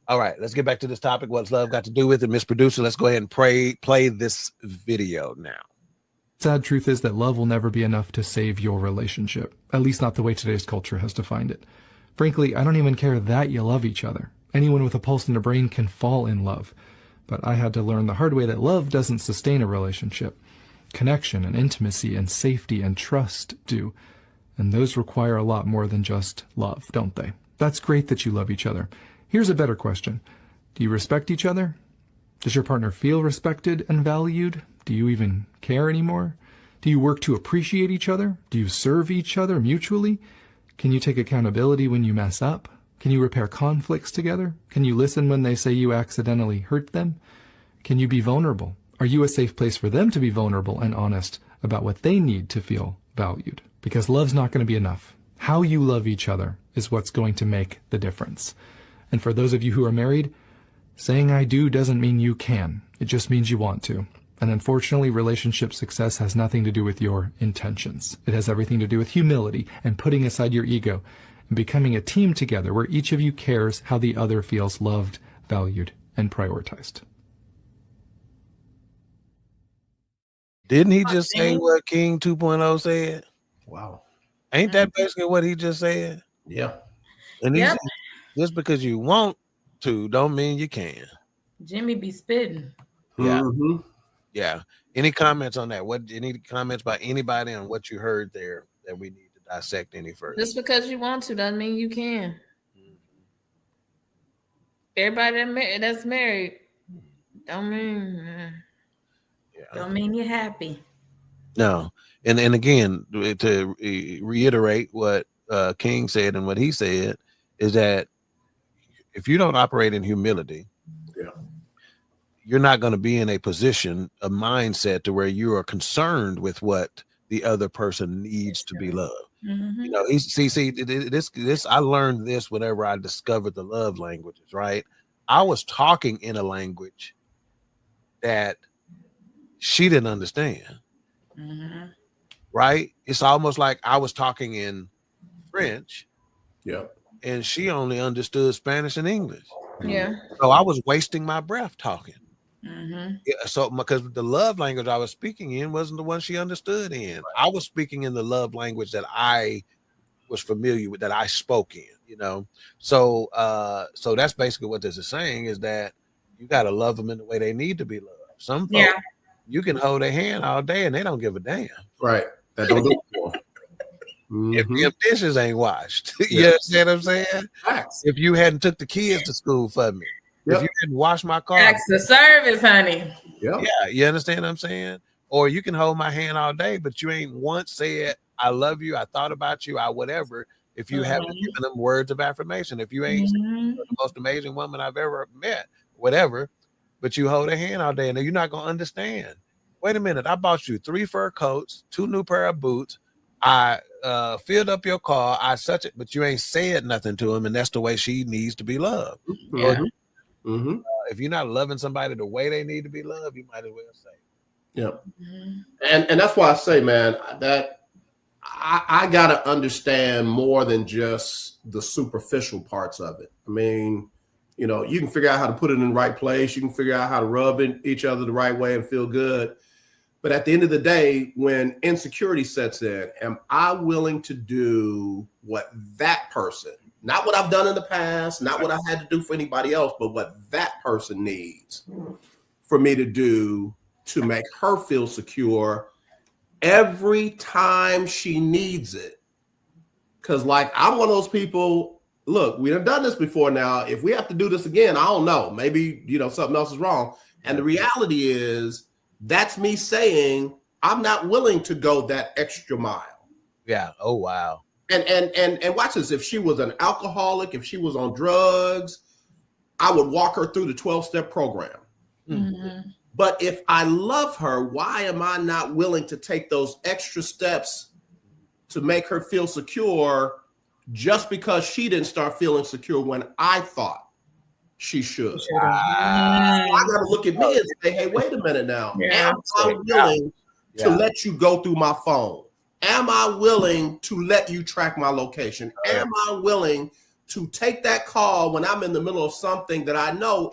All right, let's get back to this topic. What's love got to do with it, Miss Producer? Let's go ahead and play this video now. Sad truth is that love will never be enough to save your relationship, at least not the way today's culture has defined it. Frankly, I don't even care that you love each other. Anyone with a pulse and a brain can fall in love. But I had to learn the hard way that love doesn't sustain a relationship. Connection and intimacy and safety and trust do. And those require a lot more than just love, don't they? That's great that you love each other. Here's a better question. Do you respect each other? Does your partner feel respected and valued? Do you even care anymore? Do you work to appreciate each other? Do you serve each other mutually? Can you take accountability when you mess up? Can you repair conflicts together? Can you listen when they say you accidentally hurt them? Can you be vulnerable? Are you a safe place for them to be vulnerable and honest about what they need to feel valued? Because love's not going to be enough. How you love each other is what's going to make the difference. And for those of you who are married, saying I do doesn't mean you can. It just means you want to. And unfortunately, relationship success has nothing to do with your intentions. It has everything to do with humility and putting aside your ego and becoming a team together where each of you cares how the other feels loved, valued, and prioritized. Didn't he just say what King 2.0 said? Wow. Ain't that basically what he just said? Yeah. And he said, just because you want to don't mean you can. Jimmy be spitting. Yeah. Mm-hmm. Yeah. Any comments on that? Any comments by anybody on what you heard there that we need to dissect any further? Just because you want to doesn't mean you can. Everybody that's married don't mean don't mean you're happy. No. And again, to reiterate what King said and what he said is that if you don't operate in humility, you're not going to be in a position, a mindset to where you are concerned with what the other person needs to be loved. Mm-hmm. You know, this I learned this whenever I discovered the love languages, right? I was talking in a language that she didn't understand. Mm-hmm. Right? It's almost like I was talking in French. Yeah. And she only understood Spanish and English. Yeah. So I was wasting my breath talking. Mm-hmm. Yeah, so because the love language I was speaking in wasn't the one she understood in. I was speaking in the love language that I was familiar with, that I spoke in, you know. So so that's basically what this is saying, is that you got to love them in the way they need to be loved. Some folks, you can hold their hand all day and they don't give a damn. Right. That don't do it for them. If dishes ain't washed, you understand what I'm saying? Facts. If you hadn't took the kids to school for me, if you hadn't washed my car, That's the service, honey. Yeah, you understand what I'm saying? Or you can hold my hand all day, but you ain't once said, I love you, I thought about you, I whatever. If you haven't given them words of affirmation, if you ain't said, the most amazing woman I've ever met, whatever, but you hold a hand all day and you're not going to understand. Wait a minute, I bought you 3 fur coats, 2 new pair of boots. I filled up your car. But you ain't said nothing to him, and that's the way she needs to be loved. Yeah. Mm-hmm. If you're not loving somebody the way they need to be loved, you might as well say. Yeah. Mm-hmm. And that's why I say, man, that I gotta understand more than just the superficial parts of it. I mean, you know, you can figure out how to put it in the right place. You can figure out how to rub each other the right way and feel good. But at the end of the day, when insecurity sets in, am I willing to do what that person, not what I've done in the past, not what I had to do for anybody else, but what that person needs for me to do to make her feel secure every time she needs it? Because, like, I'm one of those people, look, we have done this before now. If we have to do this again, I don't know. Maybe, you know, something else is wrong. And the reality is, that's me saying I'm not willing to go that extra mile. Yeah. Oh, wow. And watch this. If she was an alcoholic, if she was on drugs, I would walk her through the 12-step program. Mm-hmm. But if I love her, why am I not willing to take those extra steps to make her feel secure just because she didn't start feeling secure when I thought she should? I got to look at me and say, hey, wait a minute now. Yeah. Am I willing to let you go through my phone? Am I willing to let you track my location? Am I willing to take that call when I'm in the middle of something that I know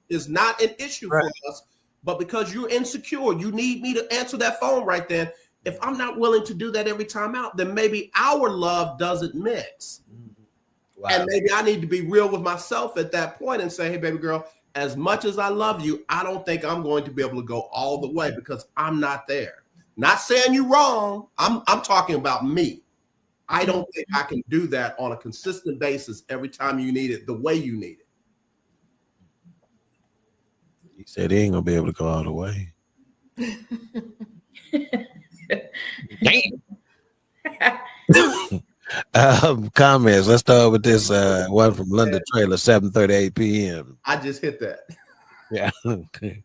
is not an issue for us, but because you're insecure, you need me to answer that phone right then. If I'm not willing to do that every time out, then maybe our love doesn't mix. Wow. And maybe I need to be real with myself at that point and say, hey, baby girl, as much as I love you, I don't think I'm going to be able to go all the way because I'm not there. Not saying you're wrong. I'm talking about me. I don't think I can do that on a consistent basis every time you need it the way you need it. He said he ain't gonna be able to go all the way. Damn. Comments. Let's start with this one from London Trailer, 7:38 p.m. I just hit that. Yeah. Okay.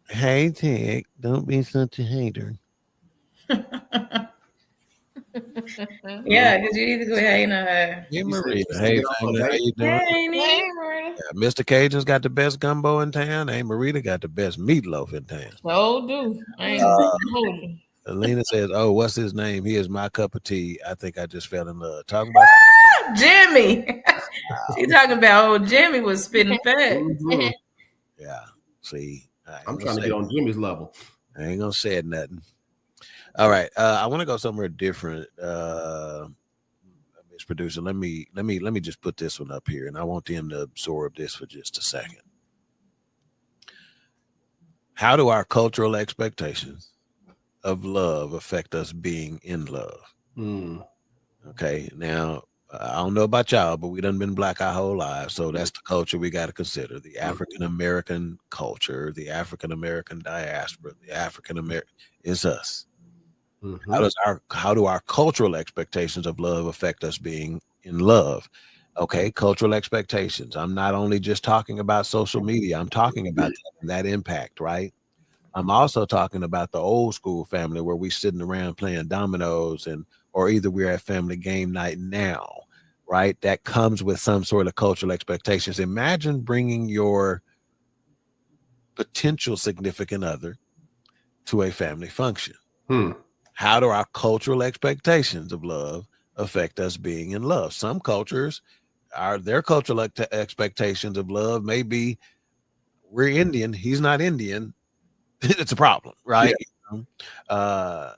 Hey, Tig, don't be such a hater. Yeah, because you need to go ahead and Hey, Maria. Hey, family, how you doing? Hey, Maria. Mr. Cajun's got the best gumbo in town. Hey, Marita got the best meatloaf in town. So do. I ain't Alina says, oh, what's his name? He is my cup of tea. I think I just fell in love. Talking about Jimmy. She talking about old Jimmy was spitting fat. Mm-hmm. Yeah. See, I'm trying to get on Jimmy's level. I ain't gonna say nothing. All right. I want to go somewhere different. Miss Producer, let me just put this one up here, and I want them to absorb this for just a second. How do our cultural expectations of love affect us being in love? Okay, now I don't know about y'all, but we done been black our whole lives, so that's the culture we got to consider: the African American culture, the African American diaspora, the African American is us. How do our cultural expectations of love affect us being in love? Okay, cultural expectations. I'm not only just talking about social media. I'm talking about that impact, right? I'm also talking about the old school family where we sitting around playing dominoes or either we're at family game night now, right? That comes with some sort of cultural expectations. Imagine bringing your potential significant other to a family function. How do our cultural expectations of love affect us being in love? Some cultures, their cultural expectations of love may be, we're Indian, he's not Indian. It's a problem, right? Yeah.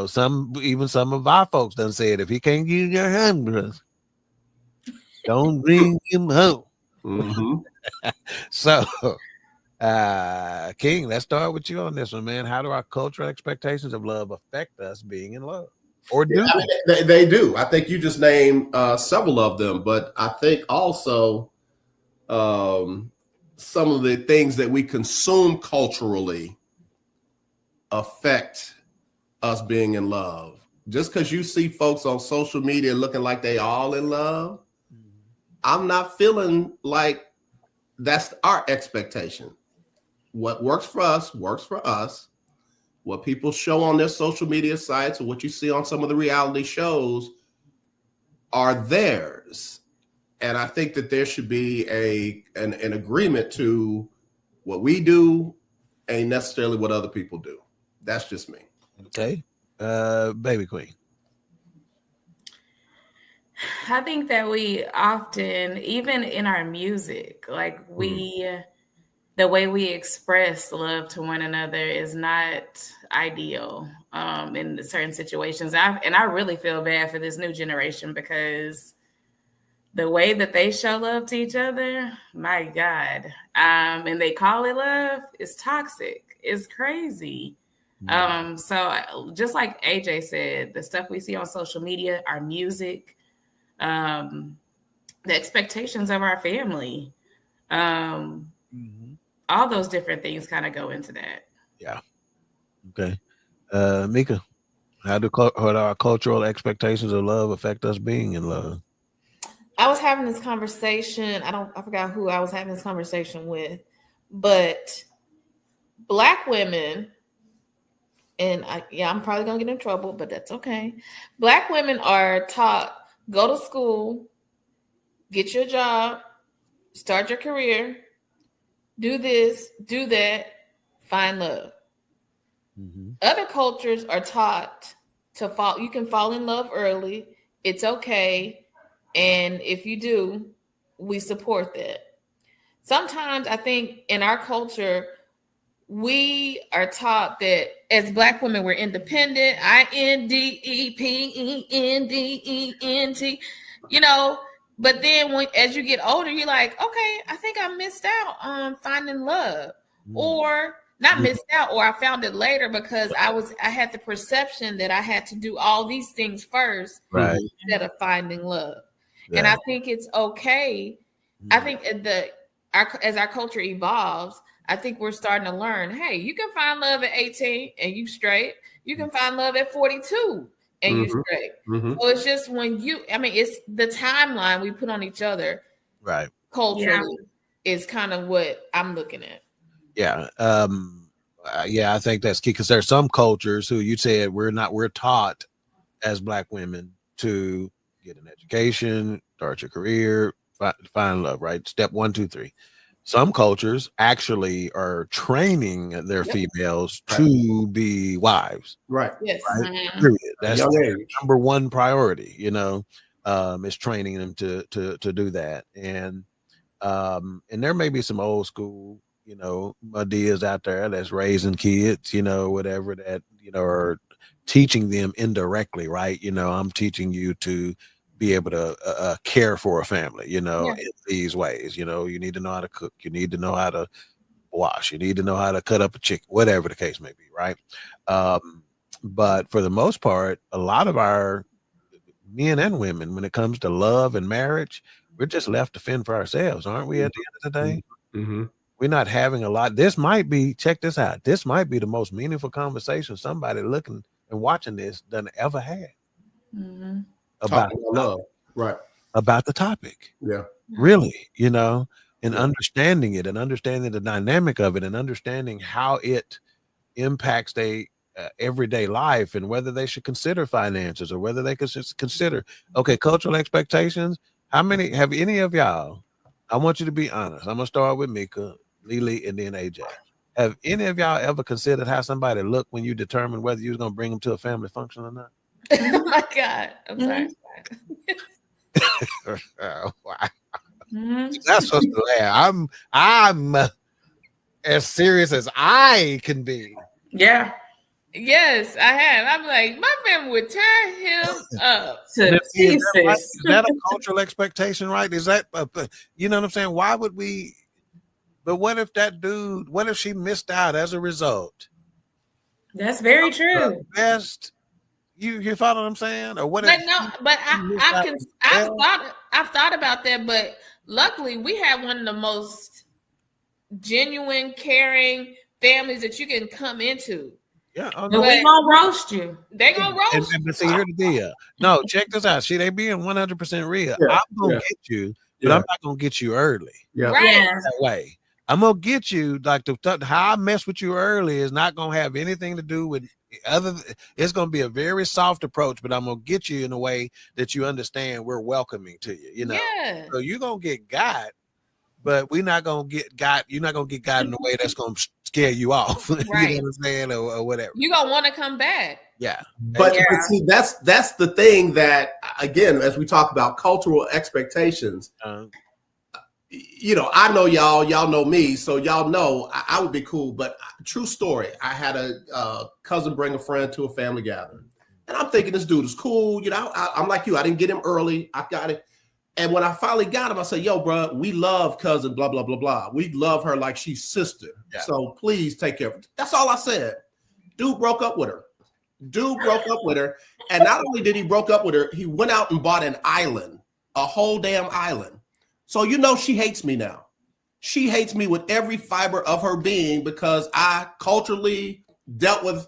Some of our folks done said, if he can't give your hand, don't bring him home. So, King, let's start with you on this one, man. How do our cultural expectations of love affect us being in love? Or do they do? I think you just named several of them, but I think also some of the things that we consume culturally affect us being in love. Just because you see folks on social media looking like they all in love, I'm not feeling like that's our expectation. What works for us works for us. What people show on their social media sites or what you see on some of the reality shows are theirs. And I think that there should be an agreement to what we do ain't necessarily what other people do. That's just me. Okay. Baby Queen. I think that we often, even in our music, like the way we express love to one another is not ideal in certain situations. I really feel bad for this new generation because the way that they show love to each other, my God, and they call it love, is toxic. It's crazy. So just like AJ said, the stuff we see on social media, our music, the expectations of our family, all those different things kind of go into that. Yeah. Okay. Mika, How do our cultural expectations of love affect us being in love? I was having this conversation. I forgot who I was having this conversation with, but Black women, and I'm probably gonna get in trouble, but that's okay. Black women are taught, go to school, get your job, start your career, do this, do that, find love. Mm-hmm. Other cultures are taught to fall. You can fall in love early. It's okay. And if you do, we support that. Sometimes I think in our culture, we are taught that as Black women, we're independent, INDEPENDENT, but then as you get older, you're like, okay, I think I missed out on finding love, or not missed out, or I found it later because I had the perception that I had to do all these things first, right, instead of finding love. Yeah. And I think it's okay. I think as our culture evolves, I think we're starting to learn, hey, you can find love at 18 and you straight. You can find love at 42 and you straight. Mm-hmm. So it's just it's the timeline we put on each other. Right. Culturally is kind of what I'm looking at. Yeah. I think that's key because there's some cultures who you said we're taught as Black women to get an education, start your career, find love, right? Step 1, 2, 3. Some cultures actually are training their females to be wives. Right. Yes. Right? Mm-hmm. Period. That's the number one priority, is training them to do that. And there may be some old school, ideas out there that's raising kids, whatever that, are teaching them indirectly, right? I'm teaching you to be able to care for a family, in these ways. You need to know how to cook. You need to know how to wash. You need to know how to cut up a chicken, whatever the case may be, right? But for the most part, a lot of our men and women, when it comes to love and marriage, we're just left to fend for ourselves, aren't we, at the end of the day? Mm-hmm. We're not having a lot. Check this out. This might be the most meaningful conversation somebody looking and watching this done ever had. Mm-hmm. About love, right? About the topic, really, and understanding it, and understanding the dynamic of it, and understanding how it impacts their everyday life, and whether they should consider finances or whether they could just consider cultural expectations. Have any of y'all? I want you to be honest. I'm gonna start with Mika, Lily, and then AJ. Have any of y'all ever considered how somebody looked when you determined whether you was gonna bring them to a family function or not? Oh my God. I'm sorry. Wow. That's supposed to laugh. I'm as serious as I can be. Yeah. Yes, I have. I'm like, my family would tear him up to pieces. Is that a cultural expectation, right? Is that you know what I'm saying? Why would we? But what if what if she missed out as a result? That's very true. Best. You follow what I'm saying? Or what? But I've thought about that, but luckily we have one of the most genuine, caring families that you can come into. Yeah, but they gonna roast you. They gonna roast you. But see, here's the deal. No, check this out. They being 100% real. I'm gonna get you, but I'm not gonna get you early. Yeah, right. That way. I'm gonna get you how I mess with you early is not gonna have anything to do with it's gonna be a very soft approach, but I'm gonna get you in a way that you understand we're welcoming to you. Yeah. So you're gonna get got, but we're not gonna get got. You're not gonna get got in a way that's gonna scare you off. Right. You know what I'm saying, or whatever. You're gonna want to come back. Yeah. But see, that's the thing that, again, as we talk about cultural expectations. I know y'all know me, so y'all know I would be cool. But true story, I had a cousin bring a friend to a family gathering, and I'm thinking this dude is cool. I'm like you. I didn't get him early. I got it. And when I finally got him, I said, yo, bro, we love cousin, blah, blah, blah, blah. We love her like she's sister. Yeah. So please take care of her. That's all I said. Dude broke up with her. And not only did he broke up with her, he went out and bought an island, a whole damn island. So she hates me now. She hates me with every fiber of her being because I culturally dealt with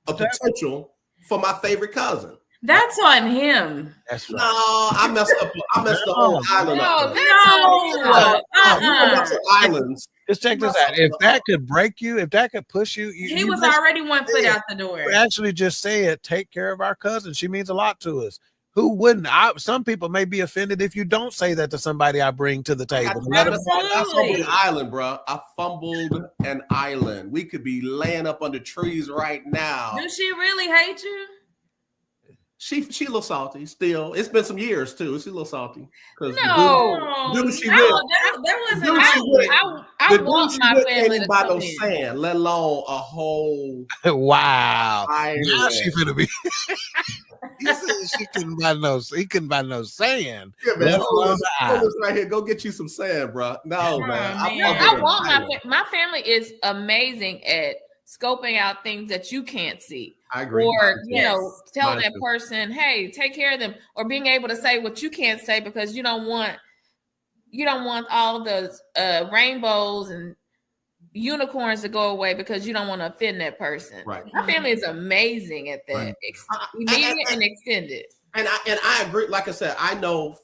a potential for my favorite cousin. That's on him. That's right. No, I messed up. I messed the whole island up. No, Mess up islands. Just check this out. If that could break you, if that could push you, he was already 1 foot out the door. You actually just said, take care of our cousin. She means a lot to us. Who wouldn't? Some people may be offended if you don't say that to somebody I bring to the table. I fumbled an island, bro. I fumbled an island. We could be laying up under trees right now. Do she really hate you? She a little salty still. It's been some years too. She's a little salty. No, dude she that wasn't. I want my family to buy come no in. sand, let alone a whole. Wow. Island. Now she finna be. He said she couldn't buy no. He couldn't buy no sand. Yeah, man. Hold this right here. Go get you some sand, bro. No, man. I want my family is amazing at scoping out things that you can't see. I agree. Or telling that person, hey, take care of them, or being able to say what you can't say because you don't want all those rainbows and unicorns to go away because you don't want to offend that person. Right. My family is amazing at that. Right. Immediate and extended. And I agree. Like I said, I know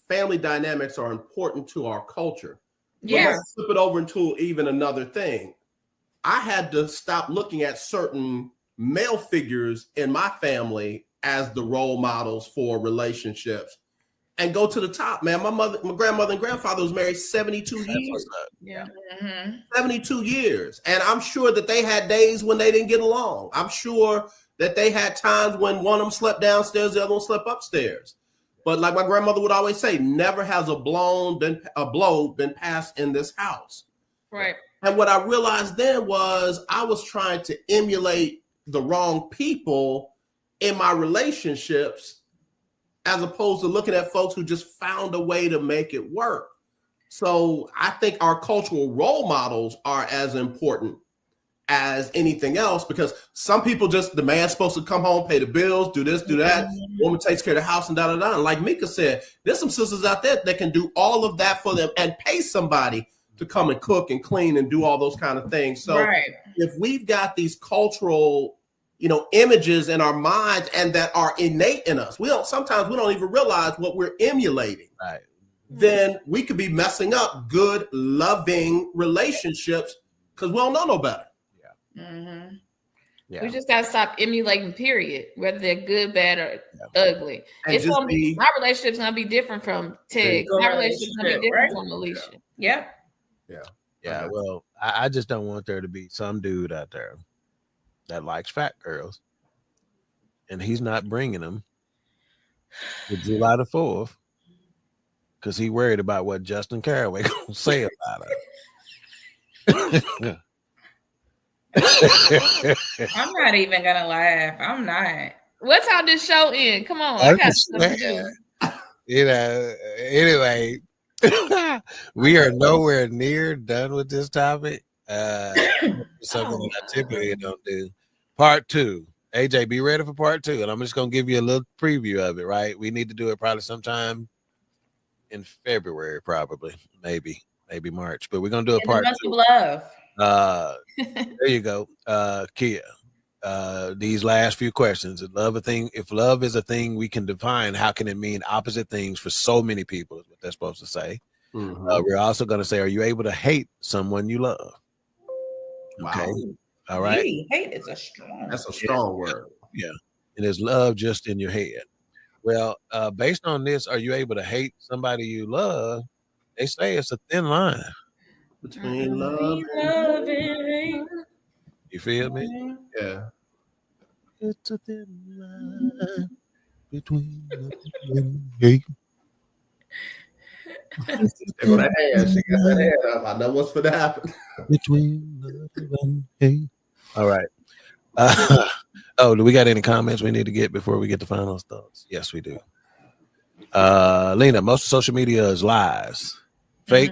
family dynamics are important to our culture. Yeah. Flip it over into even another thing. I had to stop looking at certain male figures in my family as the role models for relationships and go to the top, man. My grandmother and grandfather was married 72 years. Yeah. 72 years. And I'm sure that they had days when they didn't get along. I'm sure that they had times when one of them slept downstairs, the other one slept upstairs. But like my grandmother would always say, never has a blow been passed in this house. Right. And what I realized then was I was trying to emulate the wrong people in my relationships, as opposed to looking at folks who just found a way to make it work. So I think our cultural role models are as important as anything else, because some people just, the man's supposed to come home, pay the bills, do this, do that. Woman takes care of the house and da-da-da. And like Mika said, there's some sisters out there that can do all of that for them and pay somebody to come and cook and clean and do all those kind of things. So if we've got these cultural, images in our minds and that are innate in us, sometimes we don't even realize what we're emulating. Right. Then we could be messing up good, loving relationships because we don't know no better. Yeah. Mm-hmm. Yeah. We just gotta stop emulating, period, whether they're good, bad, or ugly. And it's gonna be, my relationship's gonna be different from Tig. My relationship's gonna be different from Alicia. Yep. Yeah. Well, I just don't want there to be some dude out there that likes fat girls, and he's not bringing them to July the 4th because he worried about what Justin Caraway gonna say about it. I'm not even gonna laugh. I'm not. What time this show end? Come on, I got stuff to do. Anyway, we are nowhere near done with this topic. Something that I typically don't do. Part 2. AJ, be ready for part 2. And I'm just going to give you a little preview of it, right? We need to do it probably sometime in February, probably. Maybe March. But we're going to do a part 2. Love. There you go. Kia. These last few questions. If love is a thing we can define, how can it mean opposite things for so many people is what they're supposed to say. Mm-hmm. We're also going to say, are you able to hate someone you love? Okay. Wow. All right. Hate is that's a strong word. Yeah. And is love just in your head? Well, based on this, are you able to hate somebody you love? They say it's a thin line between love and hate. You feel me? Yeah. It's a thin line between love and hate. She got that hand up. I know what's going to happen. Between love and hate. All right. Do we got any comments we need to get before we get to final thoughts? Yes, we do. Lena, most of social media is lies, fake,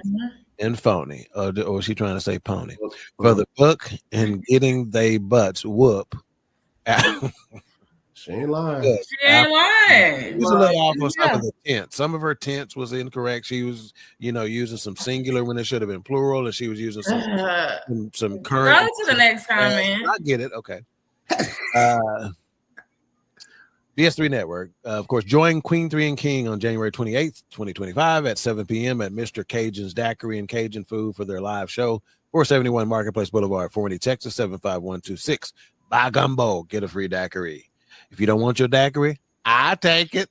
and phony. Or was she trying to say pony? For the book and getting they butts whoop. She ain't lying. She ain't lying. She was a little off on some of the tense. Some of her tense was incorrect. She was, using some singular when it should have been plural, and she was using some current. Go to the next comment. I get it. Okay. BS3 Network. Of course, join Queen 3 and King on January 28th, 2025 at 7 p.m. at Mr. Cajun's Daiquiri and Cajun Food for their live show, 471 Marketplace Boulevard, Forney, Texas, 75126. Buy gumbo, get a free daiquiri. If you don't want your daiquiri, I take it.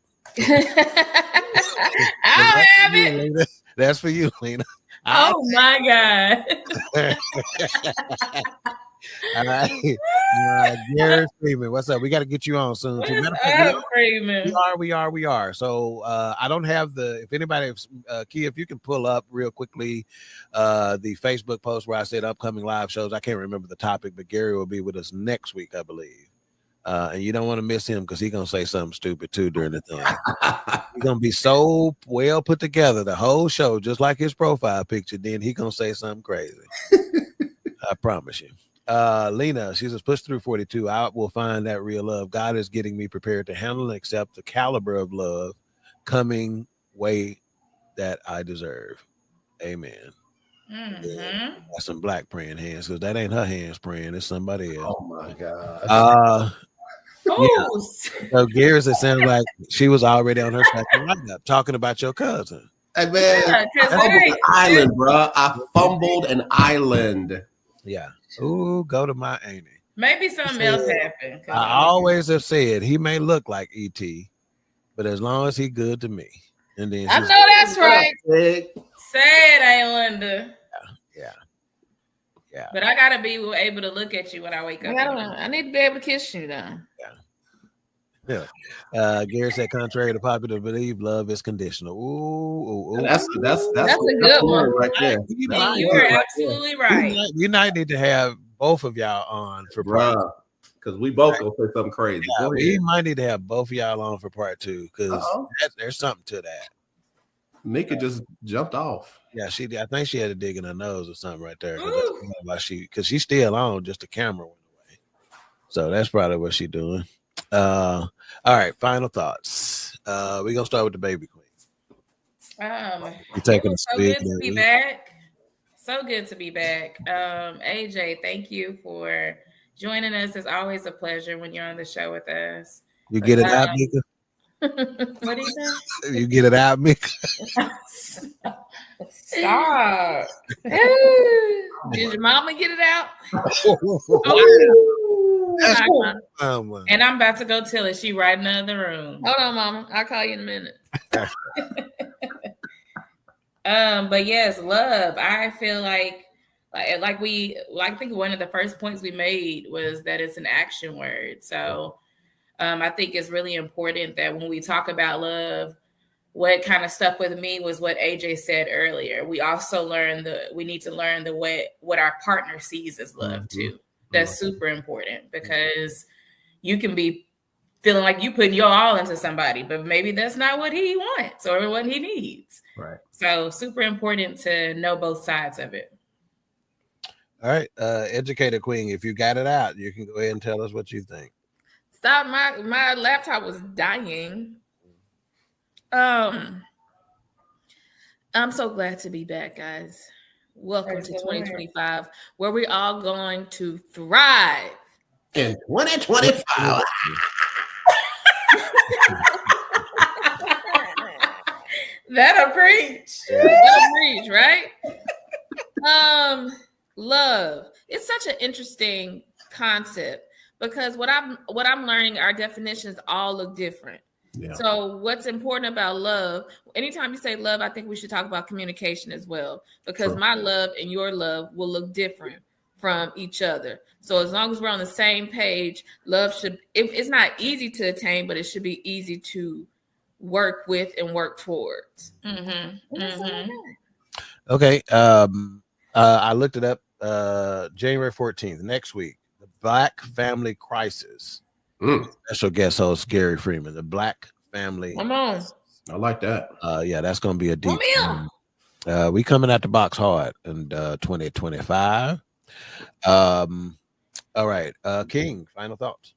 I'll have it. Lena. That's for you, Lena. Oh my God. All right. Gary Freeman, what's up? We got to get you on soon. What Too. is Matter of fact, up, Freeman? we are. So I don't have if anybody, Key, if you can pull up real quickly the Facebook post where I said upcoming live shows. I can't remember the topic, but Gary will be with us next week, I believe. And you don't want to miss him because he's going to say something stupid too during the thing. He's going to be so well put together, the whole show, just like his profile picture. Then he's going to say something crazy. I promise you. Lena, she says, push through 42. I will find that real love. God is getting me prepared to handle and accept the caliber of love coming way that I deserve. Amen. Yeah, got some black praying hands because that ain't her hands praying. It's somebody else. Oh my God. Yeah. So Gary, it sounds like she was already on her second lineup talking about your cousin. Hey man, I fumbled an island, bro. I fumbled an island. Yeah. Ooh, go to my auntie. Maybe something else happened. I always have said he may look like E.T., but as long as he good to me. And then I know that's right. Say it, Aylinda. Yeah. But I gotta be able to look at you when I wake up. I need to be able to kiss you now. Yeah. Gary said, contrary to popular belief, love is conditional. Ooh. That's a good one right there. You are absolutely right. You might need to have both of y'all on for part two. Because we both gonna say something crazy. Yeah, we might need to have both of y'all on for part two because there's something to that. Mika just jumped off. Yeah, I think she had a dig in her nose or something right there. Because she's still on, just the camera went away. So that's probably what she's doing. All right, final thoughts. We're gonna start with the baby queen. You're taking so good to be back. So good to be back. AJ, thank you for joining us. It's always a pleasure when you're on the show with us. You get it out, Mika? What do you say? You get it out, Mika? Stop. Did your mama get it out? And I'm about to go tell her she right in the other room. Hold on, mama. I'll call you in a minute. But yes, love. I feel like I think one of the first points we made was that it's an action word. So I think it's really important that when we talk about love, what kind of stuck with me was what AJ said earlier. We also we need to learn what our partner sees as love too. That's super important because you can be feeling like you putting your all into somebody, but maybe that's not what he wants or what he needs. Right. So super important to know both sides of it. All right. Educator Queen, if you got it out, you can go ahead and tell us what you think. Stop. My laptop was dying. I'm so glad to be back, guys. Welcome to 2025, where we're all going to thrive. In 2025. That'll preach. That'll preach, right? Love. It's such an interesting concept because what I'm learning, our definitions all look different. Yeah. So what's important about love, anytime you say love, I think we should talk about communication as well, because my love and your love will look different from each other. So as long as we're on the same page, love it's not easy to attain, but it should be easy to work with and work towards. Okay. I looked it up. January 14th, next week, the Black Family Crisis. Special guest host Gary Freeman, the Black Family. Come on. I like that. Yeah, that's gonna be a deep one. We coming out the box hard in 2025. All right. King, final thoughts.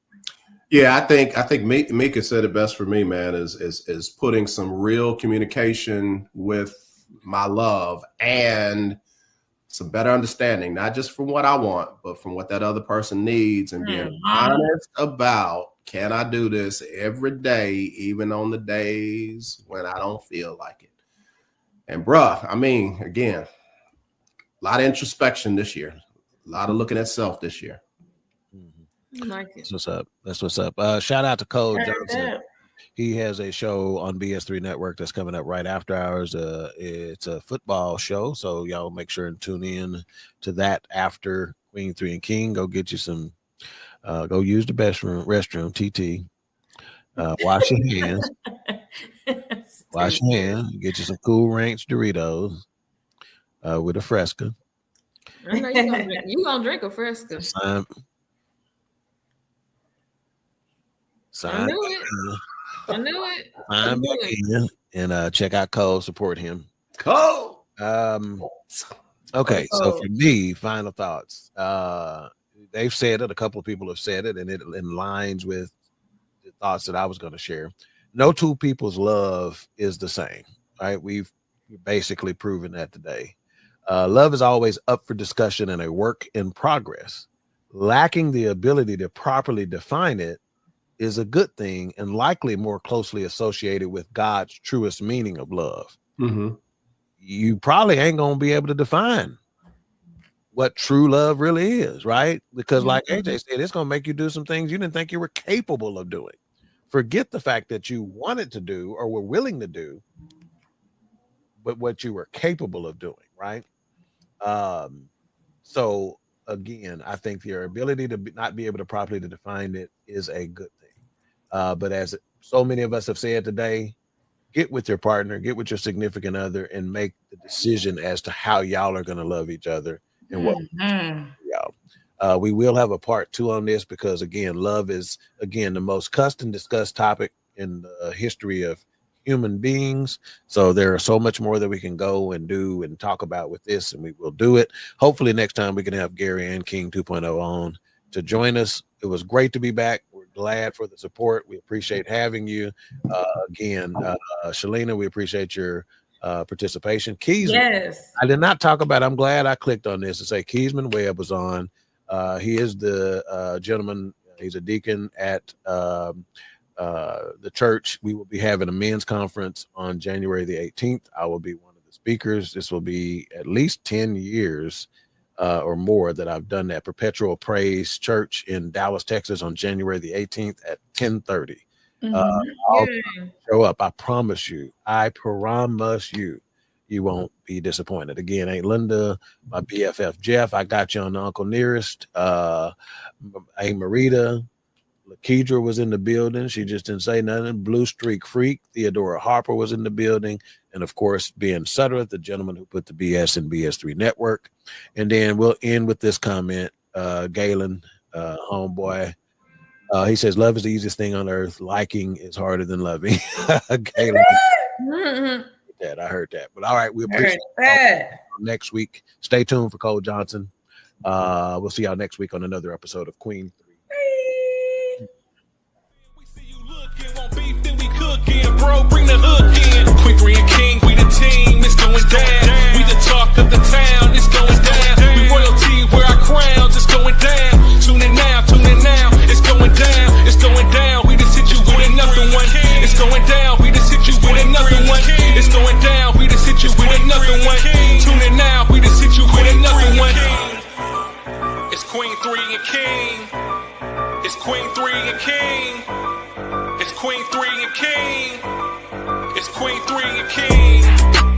Yeah, I think Mika said it best for me, man, is putting some real communication with my love and some better understanding, not just from what I want, but from what that other person needs, and being honest about Can I do this every day, even on the days when I don't feel like it? And bruh, I mean, again, a lot of introspection this year, a lot of looking at self this year. I like it. That's what's up. That's what's up. Shout out to Cole Heard Johnson. that. He has a show on BS3 Network that's coming up right after ours. It's a football show, so y'all make sure and tune in to that after Queen 3 and King. Go get you some. Go use the restroom, TT. Wash your hands. Wash your hands. Get you some Cool Ranch Doritos with a Fresca. I know you gonna drink a Fresca. I knew it. I knew it. Sign back in and check out Cole. Support him. Cole. Okay, so for me, final thoughts. They've said it. A couple of people have said it, and it aligns with the thoughts that I was going to share. No two people's love is the same, right? We've basically proven that today. Love is always up for discussion and a work in progress. Lacking the ability to properly define it is a good thing and likely more closely associated with God's truest meaning of love. Mm-hmm. You probably ain't going to be able to define what true love really is, right? Because like AJ said, it's going to make you do some things you didn't think you were capable of doing. Forget the fact that you wanted to do or were willing to do, but what you were capable of doing, right? So again, I think your ability to not be able to properly to define it is a good thing. But as so many of us have said today, get with your partner, get with your significant other, and make the decision as to how y'all are going to love each other and what y'all. We will have a part 2 on this because again, love is the most cussed and discussed topic in the history of human beings. So there are so much more that we can go and do and talk about with this, and we will do it. Hopefully next time we can have Gary and King 2.0 on to join us. It was great to be back. We're glad for the support. We appreciate having you. Again, Shalina, we appreciate your participation. Keysman, Yes. I did not talk about, I'm glad I clicked on this to say Keysman Webb was on. He is the gentleman, he's a deacon at the church. We will be having a men's conference on January the 18th. I will be one of the speakers. This will be at least 10 years or more that I've done that. Perpetual Praise Church in Dallas, Texas on January the 18th at 10:30. I'll show up. I promise you, you won't be disappointed. Again, Aunt Linda, my BFF Jeff, I got you on Uncle Nearest. Aunt Marita, Lakedra was in the building. She just didn't say nothing. Blue Streak Freak, Theodora Harper was in the building. And of course, Ben Sutter, the gentleman who put the BS in BS3 Network. And then we'll end with this comment. Galen, homeboy, he says, love is the easiest thing on earth. Liking is harder than loving. Galen, I heard that. But all right, we appreciate that. Next week. Stay tuned for Cole Johnson. We'll see y'all next week on another episode of Queen 3. Bro, bring the hook in. Queen 3 and King, we the team, it's going down. We the talk of the town, it's going down. We royalty, wear our crowns, it's going down. Tune in now, it's going down, it's going down. We just hit you with another one. It's going down, we just hit you with another one. It's going down, we just hit you with another one. Tune in now, we just hit you with another one. It's Queen 3 and King. It's Queen 3 and King. It's Queen 3 and King. It's Queen 3 and King.